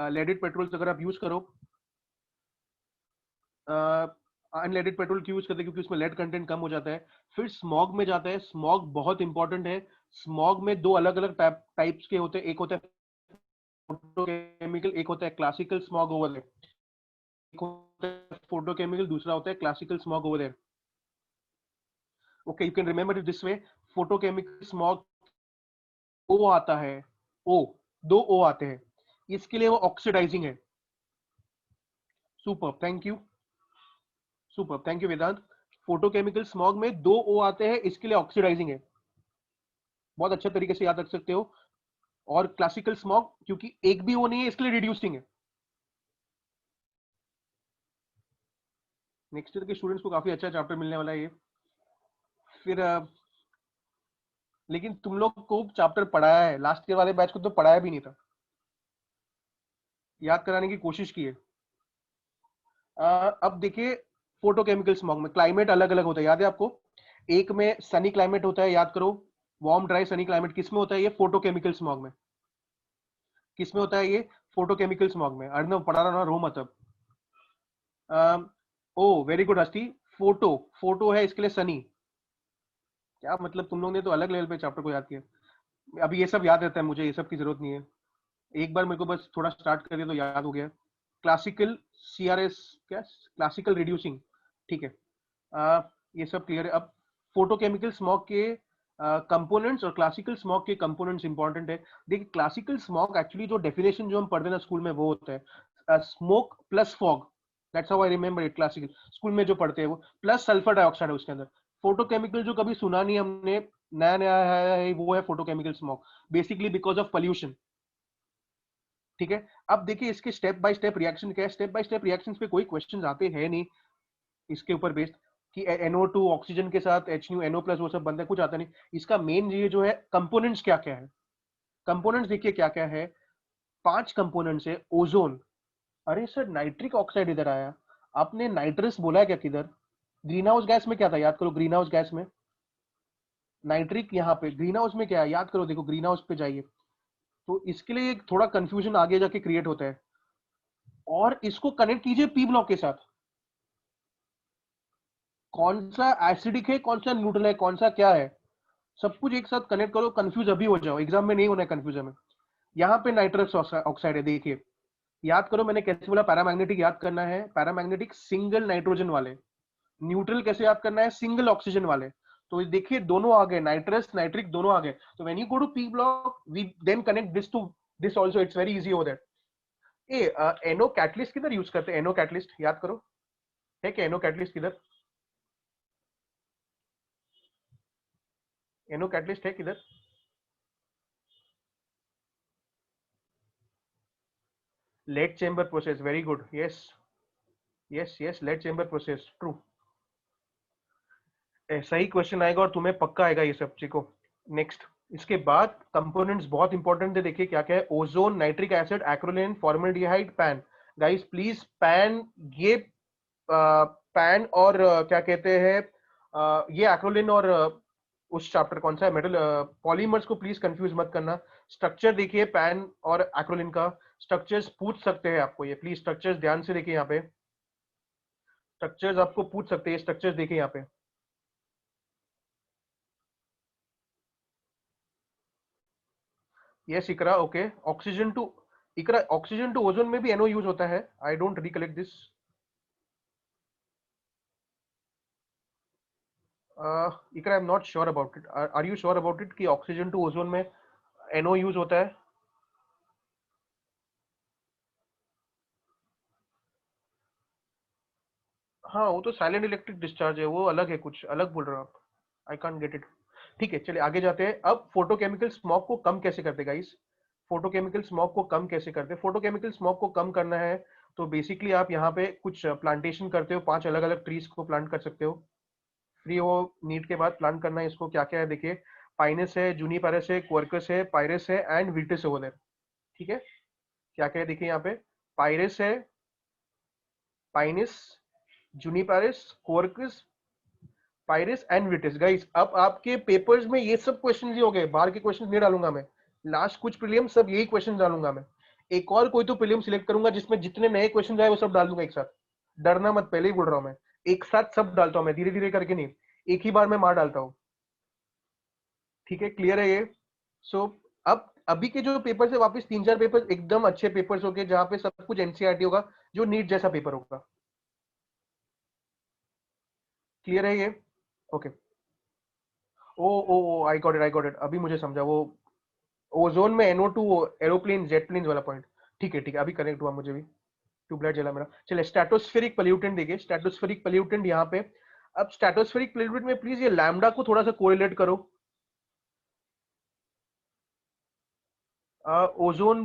लेडेड पेट्रोल अगर आप यूज करो, अनलेडेड पेट्रोल क्यों यूज करते हैं? क्योंकि उसमें लेड कंटेंट कम हो जाता है. फिर स्मॉग में जाता है. स्मॉग बहुत इंपॉर्टेंट है. स्मॉग में 2 अलग अलग टाइप्स के होते हैं. एक होता है फोटोकेमिकल, एक होता है क्लासिकल स्मॉग ओवर देयर. एक होता है फोटोकेमिकल, दूसरा होता है classical smog over there. Okay, you can remember it this way. Photochemical smog O आता है, ओ, 2 ओ आते हैं, इसके लिए वो ऑक्सीडाइजिंग है। Super, thank you, super, thank you Vedant. Photochemical smog में 2 ओ आते हैं, इसके लिए ऑक्सीडाइजिंग है। बहुत अच्छे तरीके से याद रख सकते हो। और क्लासिकल स्मॉग क्योंकि एक भी ओ नहीं है, इसके लिए रिड्यूसिंग है। नेक्स्ट ईयर के स्टूडेंट्स को काफी अच्छा चैप्टर मिलने वाला है ये। फिर लेकिन तुम लोग को चैप्टर पढ़ाया है, लास्ट ईयर वाले बैच को तो पढ़ाया भी नहीं था, याद कराने की कोशिश की है। अब देखिए फोटोकेमिकल स्मॉग में क्लाइमेट अलग अलग होता है, याद है आपको? एक में सनी क्लाइमेट होता है, याद करो, वार्म ड्राई सनी क्लाइमेट किसमें होता है? ये फोटोकेमिकल स्मॉग में। किसमें होता है ये? फोटोकेमिकल स्मॉग में। अर्णव पढ़ा रहा ना, रो मतलब। ओ वेरी गुड हस्ती, फोटो, फोटो है इसके लिए सनी। क्या मतलब, तुम लोग ने तो अलग लेवल पे चैप्टर को याद किया। अभी ये सब याद रहता है मुझे, ये सब की जरूरत नहीं है, एक बार मेरे को बस थोड़ा स्टार्ट कर दिया तो याद हो गया। क्लासिकल सीआरएस, क्या क्लासिकल रिड्यूसिंग, ठीक है। ये सब क्लियर है। अब फोटोकेमिकल स्मॉग के कंपोनेंट्स और क्लासिकल स्मॉग के कंपोनेंट्स इंपॉर्टेंट है। देखिए क्लासिकल स्मॉग एक्चुअली जो डेफिनेशन जो हम पढ़ते हैं ना स्कूल में, वो होता है smoke plus fog. That's how I remember it, classical school में जो पढ़ते हैं वो, प्लस सल्फर डाइऑक्साइड है उसके अंदर। फोटोकेमिकल जो कभी सुना नहीं हमने, नया नया है, वो है photochemical smog, basically because of pollution. ठीक है, अब देखिए इसके स्टेप बाय स्टेप रिएक्शन क्या है। स्टेप बाय स्टेप रिएक्शंस पे कोई क्वेश्चंस आते हैं नहीं इसके ऊपर बेस्ड कि NO2 ऑक्सीजन के साथ HNO+ वो सब बनता है, कुछ आता नहीं। इसका मेन ये जो है कंपोनेंट्स क्या क्या है। कंपोनेंट्स देखिए क्या क्या है, 5 कंपोनेंट्स है। ओजोन, अरे सर नाइट्रिक ऑक्साइड इधर आया, आपने नाइट्रस बोला है क्या किधर? ग्रीन हाउस गैस में क्या था, याद करो, ग्रीन हाउस गैस में नाइट्रिक, यहाँ पे ग्रीन हाउस में क्या है याद करो, देखो ग्रीन हाउस पे जाइए। तो इसके लिए एक थोड़ा कंफ्यूजन आगे जाके क्रिएट होता है। और इसको कनेक्ट कीजिए पी ब्लॉक के साथ, कौन सा एसिडिक है, कौन सा न्यूट्रल है, कौन सा क्या है, सब कुछ एक साथ कनेक्ट करो, कंफ्यूज अभी हो जाओ, एग्जाम में नहीं होना है कंफ्यूज में। यहाँ पे नाइट्रस ऑक्साइड है, देखिए याद करो मैंने कैसे बोला, पैरामैग्नेटिक याद करना है, पैरामैग्नेटिक सिंगल नाइट्रोजन वाले। न्यूट्रल कैसे याद करना है, सिंगल ऑक्सीजन वाले। तो देखिए दोनों आ गए, नाइट्रस नाइट्रिक दोनों आ गए। तो when you go to p block we then connect this to this also, it's very easy over that. NO catalyst किधर यूज करते हैं, एनो कैटलिस्ट याद करो, है क्या एनो कैटलिस्ट किधर? एनो कैटलिस्ट है किधर? Lead chamber process, very good, yes yes yes, lead chamber process, true. सही क्वेश्चन आएगा और तुम्हें पक्का आएगा ये सब, चीको। नेक्स्ट, इसके बाद कंपोनेंट्स बहुत इंपॉर्टेंट है, देखिए क्या क्या है। Ozone, nitric acid, acrolein, formaldehyde, pan. Guys please pan, ये पैन और क्या कहते हैं, ये एक्रोलिन और उस चैप्टर कौन सा है, मेटल पॉलीमर्स को प्लीज कंफ्यूज मत करना। स्ट्रक्चर देखिए पैन और एक्रोलिन का, स्ट्रक्चर्स पूछ सकते हैं आपको, ये प्लीज स्ट्रक्चर्स ध्यान से देखिए, यहाँ पे स्ट्रक्चर्स आपको पूछ सकते हैं, स्ट्रक्चर्स देखिए यहाँ पे। Yes Iqra, okay. Oxygen to, Iqra oxygen to ozone में भी एनओ यूज होता है, I don't recollect this. Iqra I am not sure about it, are you sure about it कि ऑक्सीजन टू ओजोन में एनओ यूज होता है? हाँ वो तो साइलेंट इलेक्ट्रिक डिस्चार्ज है, वो अलग है, कुछ अलग बोल रहे हो आप, आई कांट गेट इट। ठीक है चलिए आगे जाते हैं। अब फोटोकेमिकल स्मॉग को कम कैसे करते गाइस, फोटोकेमिकल स्मॉग को कम कैसे करते? फोटोकेमिकल स्मॉग को कम करना है तो बेसिकली आप यहाँ पे कुछ प्लांटेशन करते हो, 5 अलग अलग ट्रीज को प्लांट कर सकते हो। फ्री हो नीट के बाद प्लांट करना है इसको। क्या क्या है देखिए, पाइनस है, जूनिपेरस है, क्वर्कस है, पायरस है एंड विटिस ओवर देयर। ठीक है, क्या क्या है देखिए यहाँ पे, पायरस है, पाइनस, जूनिपेरस, क्वर्कस, पायरस एंड विटिस। गाइस अब आपके पेपर्स में ये सब क्वेश्चन ही हो गए, बाहर के क्वेश्चन नहीं डालूंगा मैं, लास्ट कुछ प्रीलियम सब यही क्वेश्चन डालूंगा मैं। एक और कोई तो प्रीलियम सिलेक्ट करूंगा जिसमें जितने नए क्वेश्चन आए वो सब डाल दूंगा एक साथ। डरना मत, पहले ही बोल रहा हूं मैं, एक साथ सब डालता हूं मैं, धीरे धीरे करके नहीं, एक ही बार में मार डालता हूं। ठीक है, क्लियर है ये? सो अब अभी के जो पेपर्स है वापस 3-4 पेपर एकदम अच्छे पेपर्स हो गए जहां पे सब कुछ एनसीईआरटी होगा, जो नीट जैसा पेपर होगा। क्लियर है ये? Okay. O O O, I got it, I got it, अभी मुझे समझा। वो ओजोन में NO2 एरोप्लेन जेट प्लेन वाला पॉइंट, ठीक है अभी कनेक्ट हुआ मुझे भी, ट्यूबलाइट जला मेरा। चलिए स्ट्रेटोस्फेरिक पोल्यूटेंट देखिए, स्ट्रेटोस्फेरिक पोल्यूटेंट यहाँ पे। अब स्ट्रेटोस्फेरिक पोल्यूटेंट में प्लीज ये लैम्डा को थोड़ा सा कोरिलेट करो। ओजोन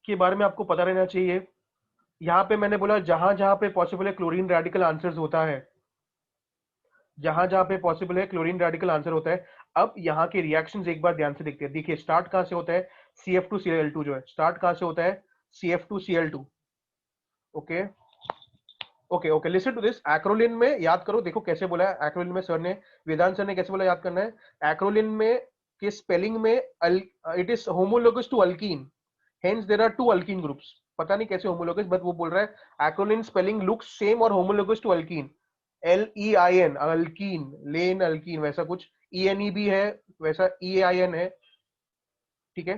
के बारे में आपको पता रहना चाहिए। यहाँ पे मैंने बोला जहां जहां पे पॉसिबल है क्लोरीन रेडिकल आंसर्स होता है, जहां जहां पे पॉसिबल है क्लोरीन रेडिकल आंसर होता है। अब यहाँ के रिएक्शंस एक बार ध्यान से देखते हैं। देखिए स्टार्ट कहां से होता है, CF2Cl2 जो है, स्टार्ट कहां से होता है, CF2Cl2। Okay okay okay, listen to this. Acrolein में याद करो, देखो कैसे बोला है एक्रोलिन में सर ने, वेदांत सर ने कैसे बोला, याद करना है। एक्रोलिन में के स्पेलिंग में it is homologous to alkene, hence there are two alkene groups. पता नहीं कैसे होमोलोगस, बट वो बोल रहा है एक्रोलिन स्पेलिंग लुक्स सेम और homologous to alkene, LEIN alkene, लेन अल्कीन वैसा कुछ, ENE भी है वैसा, EAIN है, ठीक है।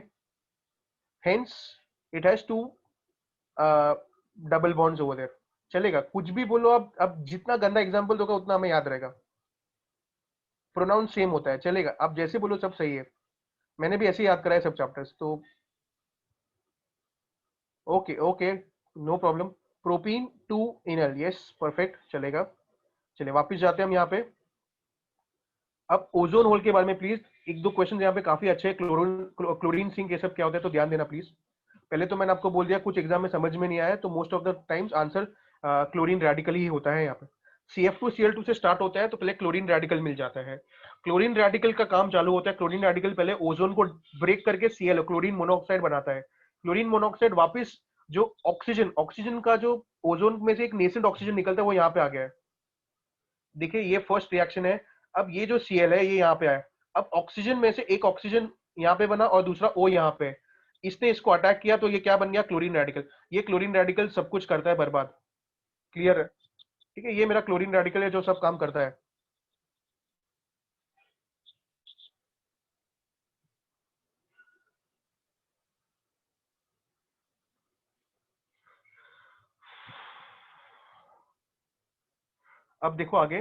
Hence it has two double bonds over there. चलेगा, कुछ भी बोलो आप, अब जितना गंदा एग्जांपल दोगे उतना हमें याद रहेगा। प्रोनाउन सेम होता है, चलेगा, आप जैसे बोलो सब सही है। मैंने भी ऐसे ही याद कराया सब चैप्टर्स, तो okay okay, no problem. Propene two enal, yes perfect, चलेगा। चलिए वापस जाते हैं हम यहाँ पे। अब ओजोन होल के बारे में प्लीज एक दो क्वेश्चन यहाँ पे काफी अच्छे हैं। क्लोरीन सिंक ये सब क्या होता है, तो ध्यान देना प्लीज। पहले तो मैंने आपको बोल दिया कुछ एग्जाम में समझ में नहीं आया, तो most of the times answer chlorine radical ही होता है यहाँ पे। CF2Cl2 से स्टार्ट होता है तो पहले क्लोरीन रेडिकल मिल जाता है। क्लोरीन रेडिकल का काम चालू होता है, क्लोरीन रेडिकल पहले ओजोन को ब्रेक करके Cl क्लोरीन मोनोऑक्साइड बनाता है। क्लोरीन मोनोऑक्साइड वापस जो ऑक्सीजन का जो ओजोन में से एक नेसेंट ऑक्सीजन निकलता है वो यहाँ पे आ गया है। देखिए ये फर्स्ट रिएक्शन है। अब ये जो Cl है ये यहाँ पे आया, अब ऑक्सीजन में से एक ऑक्सीजन यहाँ पे बना और दूसरा O यहाँ पे, इसने इसको अटैक किया तो ये क्या बन गया, क्लोरीन रेडिकल। ये क्लोरीन रेडिकल सब कुछ करता है बर्बाद, क्लियर है, ठीक है। ये मेरा क्लोरीन रेडिकल है जो सब काम करता है। अब देखो आगे,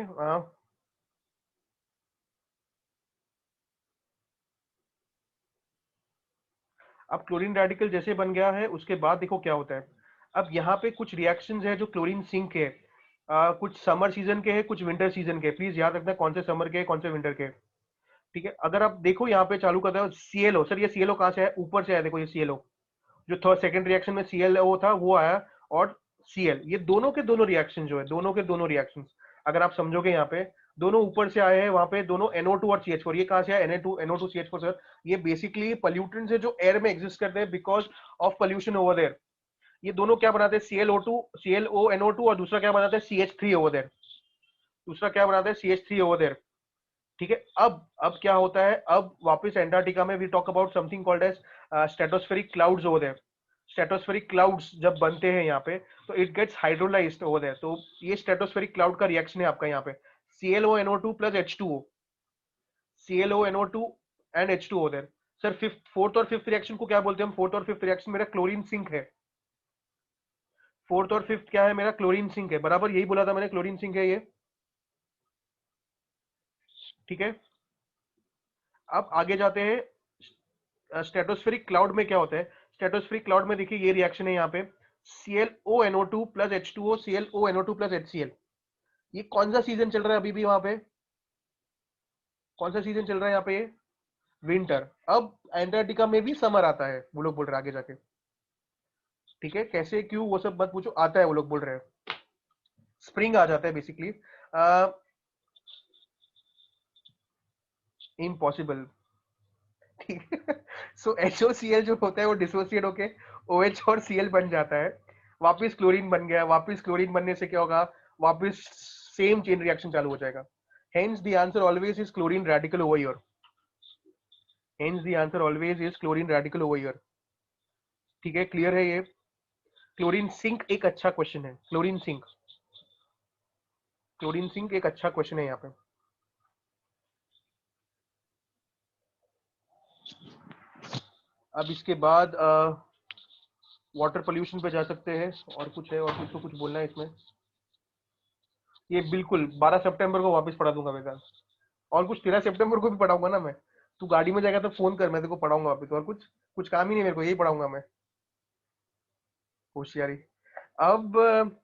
अब क्लोरीन रेडिकल जैसे बन गया है उसके बाद देखो क्या होता है। अब यहाँ पे कुछ रिएक्शंस है जो क्लोरीन सिंक है, कुछ समर सीजन के हैं, कुछ विंटर सीजन के। प्लीज याद रखना कौन से समर के कौन से विंटर के, ठीक है। अगर आप देखो यहाँ पे चालू करता है ClO, सर ये ClO कहाँ से है, ऊपर से आया, देखो ये ClO जो थर्ड सेकंड रिएक्शन में ClO था वो आया, और Cl, ये दोनों के दोनों रिएक्शन जो है, दोनों के दोनों रिएक्शन अगर आप समझोगे यहाँ पे दोनों ऊपर से आए हैं, वहां पे दोनों NO2 और CH4। ये कहां से आया, NO2 CH4 सर, ये बेसिकली पोल्यूटेंट्स है जो एयर में एग्जिस्ट करते हैं because of pollution over there. ये दोनों क्या बनाते हैं, ClO NO2, और दूसरा क्या बनाते हैं, CH3 ओवर देयर, दूसरा क्या बनाते हैं, CH3 ओवर देयर, ठीक है। अब क्या होता है, अब वापस एंटार्क्टिका में we talk about something called as stratospheric clouds over there. Stratospheric clouds जब बनते हैं यहाँ पे तो it gets hydrolysed over there. तो ये स्ट्रेटोस्फेरिक क्लाउड का रिएक्शन है आपका यहाँ पे, ClO plus H2O, ClO and H2O over there. Sir fifth, fourth और फिफ्थ रिएक्शन को क्या बोलते हैं हम, फोर्थ और फिफ्थ रिएक्शन मेरा क्लोरीन सिंक है। फोर्थ और फिफ्थ क्या है, मेरा क्लोरीन सिंक है, बराबर यही बोला था मैंने, क्लोरीन सिंक है ये, ठीक है। अब आगे जाते हैं, स्ट्रेटोस्फेरिक क्लाउड में क्या होता है। स्ट्रेटोस्फेरिक क्लाउड में देखिए ये रिएक्शन है यहाँ पे, ClO plus H2O, ClO plus HCl। ये कौन सा सीजन चल रहा है अभी भी वहां पे, कौन सा सीजन चल रहा है यहाँ पे, विंटर। अब एंटार्क्टिका में भी समर आता है वो लोग बोल रहे हैं आगे जाके, ठीक है। कैसे क्यों वो सब मत पूछो, आता है वो लोग बोल रहे हैं, स्प्रिंग आ जाता है बेसिकली। इम्पॉसिबल, ठीक है। सो HOCl जो होता है वो डिसोसिएट होके OH और Cl बन जाता है, वापस क्लोरीन बन गया, वापस क्लोरीन बनने से क्या होगा, वापस सेम चेन रिएक्शन चालू हो जाएगा। Hence the answer always is chlorine radical over here, hence the answer always is chlorine radical over here, ठीक है, क्लियर है ये। क्लोरीन सिंक एक अच्छा क्वेश्चन है, क्लोरीन सिंक, क्लोरीन सिंक एक अच्छा क्वेश्चन है यहाँ पे। अब इसके बाद वाटर पोल्यूशन पे जा सकते हैं, और कुछ है, और कुछ तो कुछ बोलना है इसमें। ये बिल्कुल 12 सितंबर को वापस पढ़ा दूंगा मैं, और कुछ 13 सितंबर को भी पढ़ाऊंगा ना मैं, तू गाड़ी में जाएगा तो फोन कर, मैं तेरे को पढ़ाऊंगा वहाँ पे, तो और कुछ कुछ काम ही नहीं मेरे को, यही पढ़ाऊंगा मैं, होशियारी। अब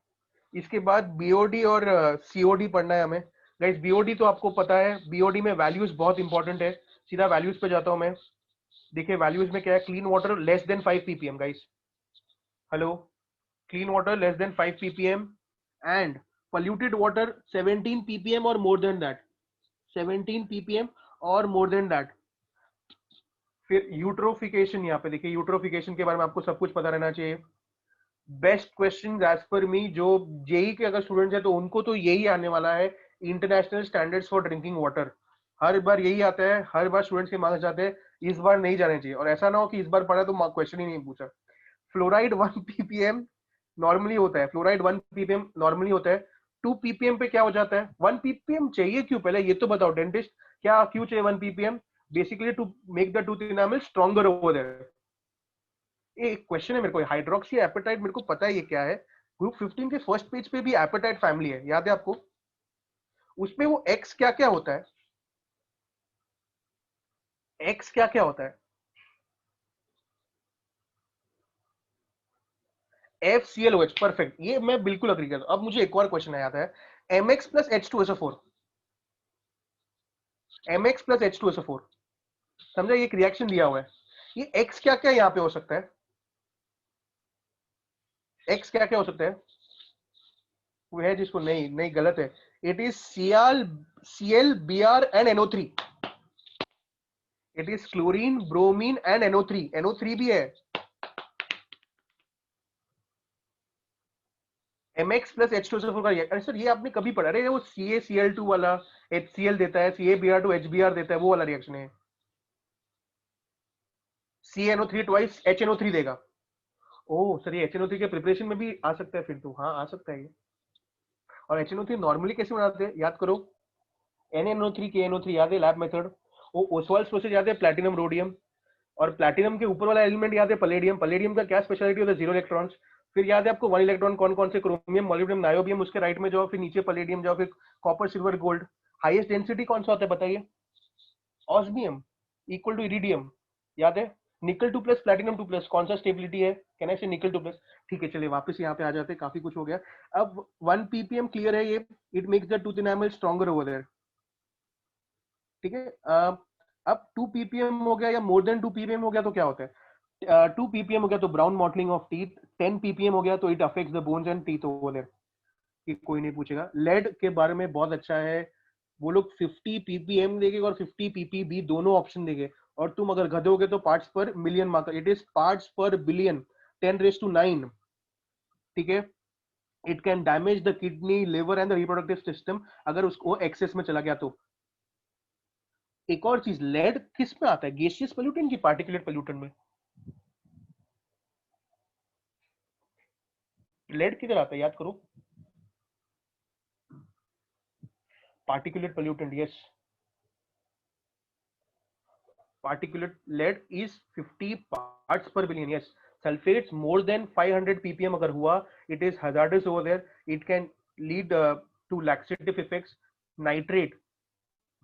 इसके बाद बीओडी और सीओडी पढ़ना है हमें गाइस। बीओडी तो आपको पता है, बीओडी में वैल्यूज बहुत इंपॉर्टेंट है, सीधा वैल्यूज पे जाता हूं मैं। देखिए वैल्यूज में क्या है, clean water less than 5 ppm guys, hello, clean water less than 5 ppm and polluted water 17 ppm और मोर देन दैट, 17 ppm और मोर देन दैट। फिर यूट्रोफिकेशन, यहाँ पे देखिए यूट्रोफिकेशन के बारे में आपको सब कुछ पता रहना चाहिए। बेस्ट क्वेश्चन एज पर मी, जो जेई के अगर स्टूडेंट्स है तो उनको तो यही आने वाला है, international standards for drinking water, हर बार यही आता है, हर बार स्टूडेंट्स के मार्क्स जाते हैं, इस बार नहीं जाने चाहिए। और ऐसा ना हो कि इस बार पढ़ा तो क्वेश्चन ही नहीं पूछा। फ्लोराइड 1 ppm नॉर्मली होता है, फ्लोराइड 1 ppm नॉर्मली होता है, 2 ppm पे क्या हो जाता है? 1 ppm चाहिए क्यों, पहले ये तो बताओ डेंटिस्ट, क्या क्यों चाहिए 1 ppm? Basically to make the tooth enamel stronger over there. एक क्वेश्चन है मेरे को, हाइड्रोक्सी एपेटाइट, मेरे को पता है ये क्या है, ग्रुप 15 के फर्स्ट पेज पे भी एपेटाइट फैमिली है, याद है आपको? उसमें वो एक्स क्या क्या होता है, एक्स क्या क्या होता है? FClOH, परफेक्ट, ये मैं बिल्कुल अग्री करता हूं। अब मुझे एक और क्वेश्चन याद है, MX plus H2SO4, MX plus H2SO4, समझा, ये एक रिएक्शन दिया हुआ है, ये X क्या क्या यहाँ पे हो सकता है, X क्या क्या हो सकता है? वो है जिसको नहीं नहीं गलत है, it is ClBr and NO3, it is chlorine bromine and NO3, NO3 भी है। MX प्लस H2SO4 का रिएक्शन, सर ये आपने कभी पढ़ा? अरे वो CaCl2 वाला, HCl देता है, CaBr2 HBr देता है, वो वाला रिएक्शन है। CaNO3 ट्वाइस HNO3 देगा। ओह सर, ये HNO3 के प्रिपरेशन में भी आ सकता है फिर तो, हाँ आ सकता है ये। और HNO3 नॉर्मली कैसे बनाते हैं, याद करो, NaNO3 KNO3, याद है लैब मेथड? वो ओसवाल्ड्स प्रोसेस याद है, प्लैटिनम रोडियम, और प्लैटिनम के ऊपर वाला एलिमेंट याद है पलेडियम, पलेडियम का क्या स्पेशलिटी होता है, 0 इलेक्ट्रॉन्स। फिर याद है आपको 1 इलेक्ट्रॉन कौन कौन से, क्रोमियम मोलिब्डेनम नायोबियम, उसके राइट में जाओ, फिर नीचे पलेडियम जाओ, फिर copper silver gold. Highest density कौन सा होता है बताइए? ऑस्मियम इक्वल टू इरिडियम, याद है? निकल 2 प्लस प्लैटिनम 2 प्लस, कौन सा स्टेबिलिटी है, कैन आई से निकल 2 प्लस। ठीक है चलिए वापस यहाँ पे आ जाते हैं, काफी कुछ हो गया। अब 1 ppm क्लियर है ये, it makes the tooth enamel stronger over there, ठीक है। अब 2 ppm हो गया या मोर देन 2 ppm हो गया तो क्या होता है? 2 ppm हो गया तो brown mottling of teeth, 10 ppm हो गया तो it affects the bones and teeth over there. ये कोई नहीं पूछेगा। लेड के बारे में बहुत अच्छा है, वो लोग 50 ppm देंगे और 50 ppb दोनों ऑप्शन देंगे, और तुम अगर गधे होगे तो पार्ट्स पर million marker, it is parts पर बिलियन 10⁻⁹, ठीक है। It can damage the kidney, liver and the reproductive system अगर उसको एक्सेस में चला गया तो। एक और चीज, लेड किस में आता है, गैसियस पोल्यूटेंट की पार्टिकुलेट पोल्यूटेंट में? लेड किधर आता है याद करो, particulate pollutant, yes, particulate lead is 50 parts per billion, yes. Sulfates more than 500 ppm अगर हुआ, it is hazardous over there, it can lead to laxative effects. Nitrate,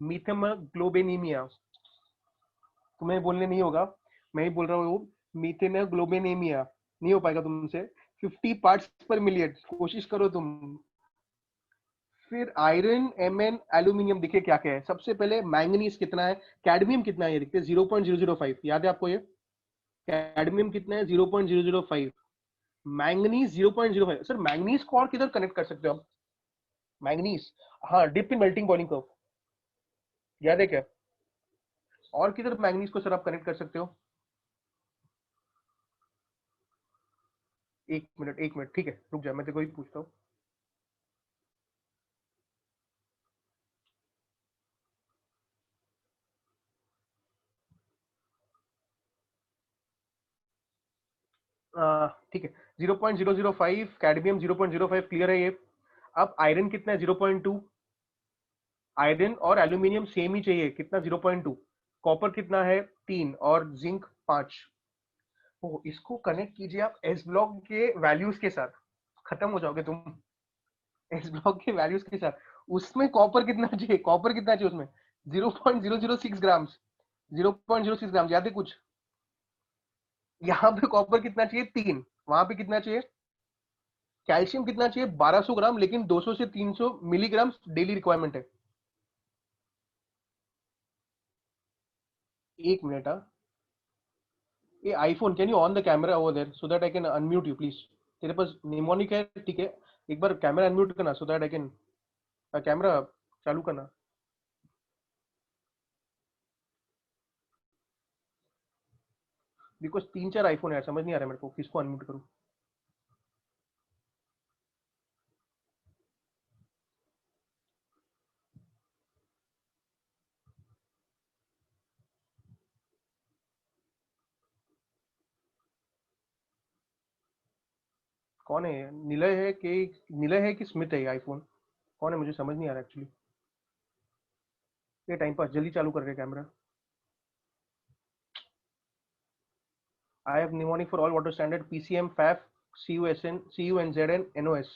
methemoglobinemia, तुम्हें बोलने नहीं होगा, मैं ही बोल रहा हूँ, methemoglobinemia नहीं हो पाएगा तुमसे, 50 parts per million, कोशिश करो तुम। फिर आयरन, Mn, एल्यूमिनियम, दिखे क्या क्या है। सबसे पहले मैंगनीज कितना है, कैडमियम कितना है, ये देखते हैं 0.005, याद है आपको ये? कैडमियम कितना है, 0.005, मैंगनीज 0.05। सर मैंगनीज को और किधर कनेक्ट कर सकते हो आप? मैंगनीज, हाँ, dip in melting boiling curve, याद है क्या? और किधर मैंगनीज को सर आप कनेक्ट कर सकते हो? एक मिनट, ठीक है रुक जा, मैं तेरे को ही पूछता हूँ। ठीक है, 0.005, कैडमियम 0.05, क्लियर है ये। अब आयरन कितना है, 0.2, आयरन और एल्यूमिनियम सेम ही चाहिए, कितना, 0.2। कॉपर कितना है, 3, और जिंक 5। ओ, इसको कनेक्ट कीजिए आप एस ब्लॉक के वैल्यूज के साथ, खत्म हो जाओगे तुम एस ब्लॉक के वैल्यूज के साथ। उसमें कॉपर कितना चाहिए, कॉपर कितना चाहिए उसमें, 0.006 ग्राम्स, 0.06 ग्राम, याद है कुछ? यहाँ पे कॉपर कितना चाहिए? 3, वहां पे कितना चाहिए? कैल्शियम कितना चाहिए? 1200 ग्राम, लेकिन 200 से 300 मिलीग्राम डेली रिक्वायरमेंट है। एक मिनट। ये iPhone, can you on the camera over there so that I can unmute you please? तेरे पास निमोनिक है, ठीक है, एक बार कैमरा अनम्यूट करना सो दैट आई कैन, कैमरा चालू करना। बिकॉज 3-4 आईफोन है, समझ नहीं आ रहा मेरे को किसको अनम्यूट करूं। कौन है ये? निलय है कि स्मिथ है ये आईफोन? कौन है मुझे समझ नहीं आ रहा एक्चुअली। ये टाइम पास, जल्दी चालू कर रहे camera. I have mnemonic for all water standard PCM Faf CUNZN NOS।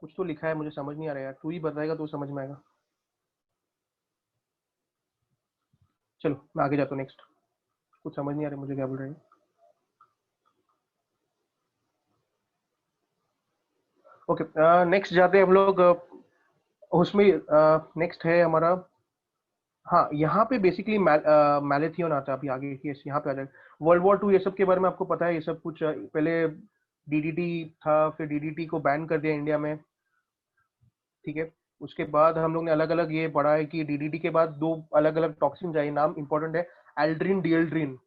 कुछ तो लिखा है, मुझे समझ नहीं आ रहा यार, तू ही बताएगा तो समझ में आएगा। चलो मैं आगे जाता हूँ, नेक्स्ट। कुछ समझ नहीं आ रहा मुझे क्या बोल रहे हैं। ओके, नेक्स्ट जाते हैं हम लोग। उसमें नेक्स्ट है हमारा, हाँ यहाँ पे बेसिकली मैलेथियन आता है। अभी आगे यहाँ पे आ जाए वर्ल्ड वॉर 2, ये सब के बारे में आपको पता है ये सब कुछ। पहले डीडीटी था, फिर डीडीटी को बैन कर दिया इंडिया में, ठीक है। उसके बाद हम लोग ने अलग अलग ये पढ़ा है कि डीडीटी के बाद 2 अलग अलग टॉक्सिन आए, नाम इंपॉर्टेंट है, एल्ड्रिन डिएल्ड्रिन।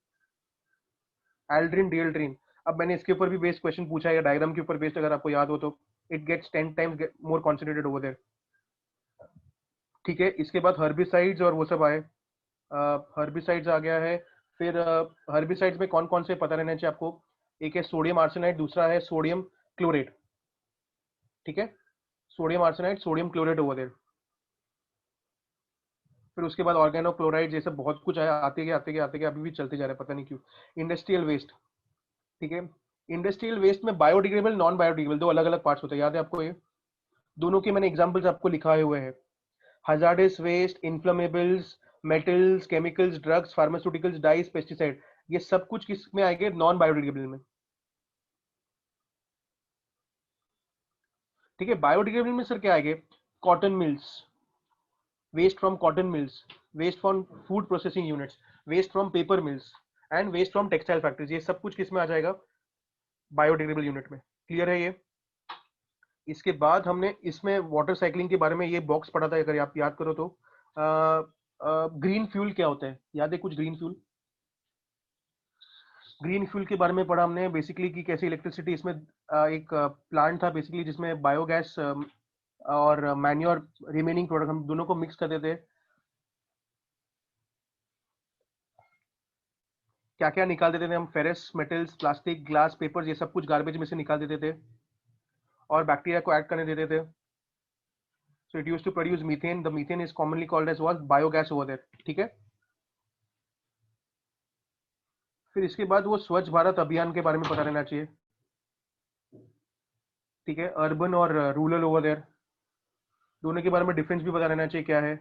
एल्ड्रिन डिएल्ड्रिन। अब मैंने इसके ऊपर भी बेस्ड क्वेश्चन पूछा है, डायग्राम के ऊपर बेस्ड, अगर आपको याद हो तो। It gets 10 times more concentrated over there, ठीक है। इसके बाद हर्बिसाइड्स और वो सब आए, हर्बिसाइड्स आ गया है। फिर हर्बिसाइड्स में कौन कौन से पता रहना चाहिए आपको? एक है सोडियम आर्सेनाइड, दूसरा है सोडियम क्लोरेट, ठीक है। Sodium arsenide, sodium chlorate over there. फिर उसके बाद ऑर्गेनो क्लोराइड, ये सब बहुत कुछ आया, आते गए अभी भी चलते जा रहे हैं, पता नहीं क्यों। इंडस्ट्रियल वेस्ट, ठीक है। इंडस्ट्रियल वेस्ट में बायोडिग्रेडेबल, नॉन बायोडिग्रेडेबल, 2 अलग अलग पार्ट्स होते हैं, याद है आपको ये? दोनों के मैंने एग्जांपल्स आपको लिखाए हुए हैं। Hazardous waste, inflammables, metals, chemicals, drugs, pharmaceuticals, dyes, pesticide, ये सब कुछ किस में आएंगे? नॉन बायोडिग्रेडेबल में, ठीक है। बायोडिग्रेडेबल में सर क्या आएंगे? Cotton mills, waste from cotton mills, waste from food processing units, waste from paper mills and waste from textile factories, ये सब कुछ किस में आ जाएगा? बायोडिग्रेडेबल यूनिट में। क्लियर है ये? इसके बाद हमने इसमें वाटर साइकिलिंग के बारे में ये बॉक्स पढ़ा था, अगर आप याद करो तो। ग्रीन फ्यूल क्या होता है, याद है कुछ? ग्रीन फ्यूल, ग्रीन फ्यूल के बारे में पढ़ा हमने बेसिकली कि कैसे इलेक्ट्रिसिटी, इसमें एक प्लांट था बेसिकली जिसमें बायोगैस और मैन्योर रिमेनिंग प्रोडक्ट हम दोनों को मिक्स कर देते। क्या क्या निकाल देते थे हम? Ferrous metals, plastic, glass, papers, ये सब कुछ गार्बेज में से निकाल देते थे और बैक्टीरिया को ऐड करने देते थे। So it used to produce methane. The methane is commonly called as what? Biogas over there, ठीक है। फिर इसके बाद वो स्वच्छ भारत अभियान के बारे में पता रहना चाहिए, ठीक है। अर्बन और रूरल ओवर देयर, दोनों के बारे में डिफरेंस भी पता रहना चाहिए क्या है,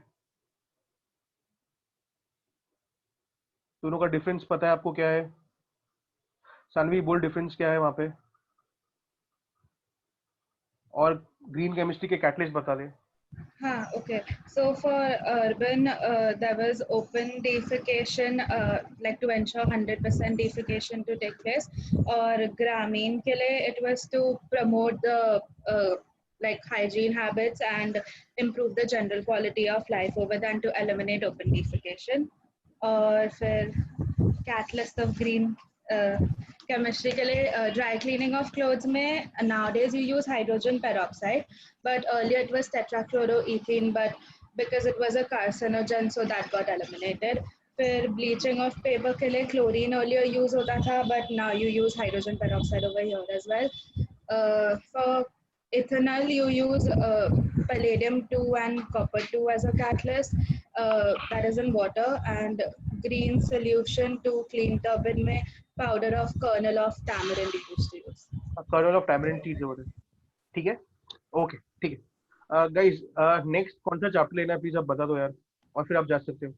दोनों का डिफरेंस पता है आपको क्या है? सानवी बोल डिफरेंस क्या है वहां पे? और ग्रीन केमिस्ट्री के कैटलिस्ट बता दे। Okay. So for urban, there was open defecation, like to ensure 100% defecation to take place. Or Grameen ke liye, it was to promote the like hygiene habits and improve the general quality of life over than to eliminate open defecation. Or फिर catalyst of green chemistry के लिए dry cleaning of clothes में nowadays you use hydrogen peroxide, but earlier it was tetrachloroethene, but because it was a carcinogen so that got eliminated. फिर bleaching of paper के लिए chlorine earlier use होता था, but now you use hydrogen peroxide over here as well. For ethanol you use palladium 2 and copper 2 as a catalyst, that is in water, and green solution to clean turbine में powder of kernel of tamarind used to use. Kernel of tamarind teas over there, ठीक है। ओके, ठीक है। गाइस नेक्स्ट कौन सा चैप्टर लेना है प्लीज आप बता दो यार, और फिर आप जा सकते हो।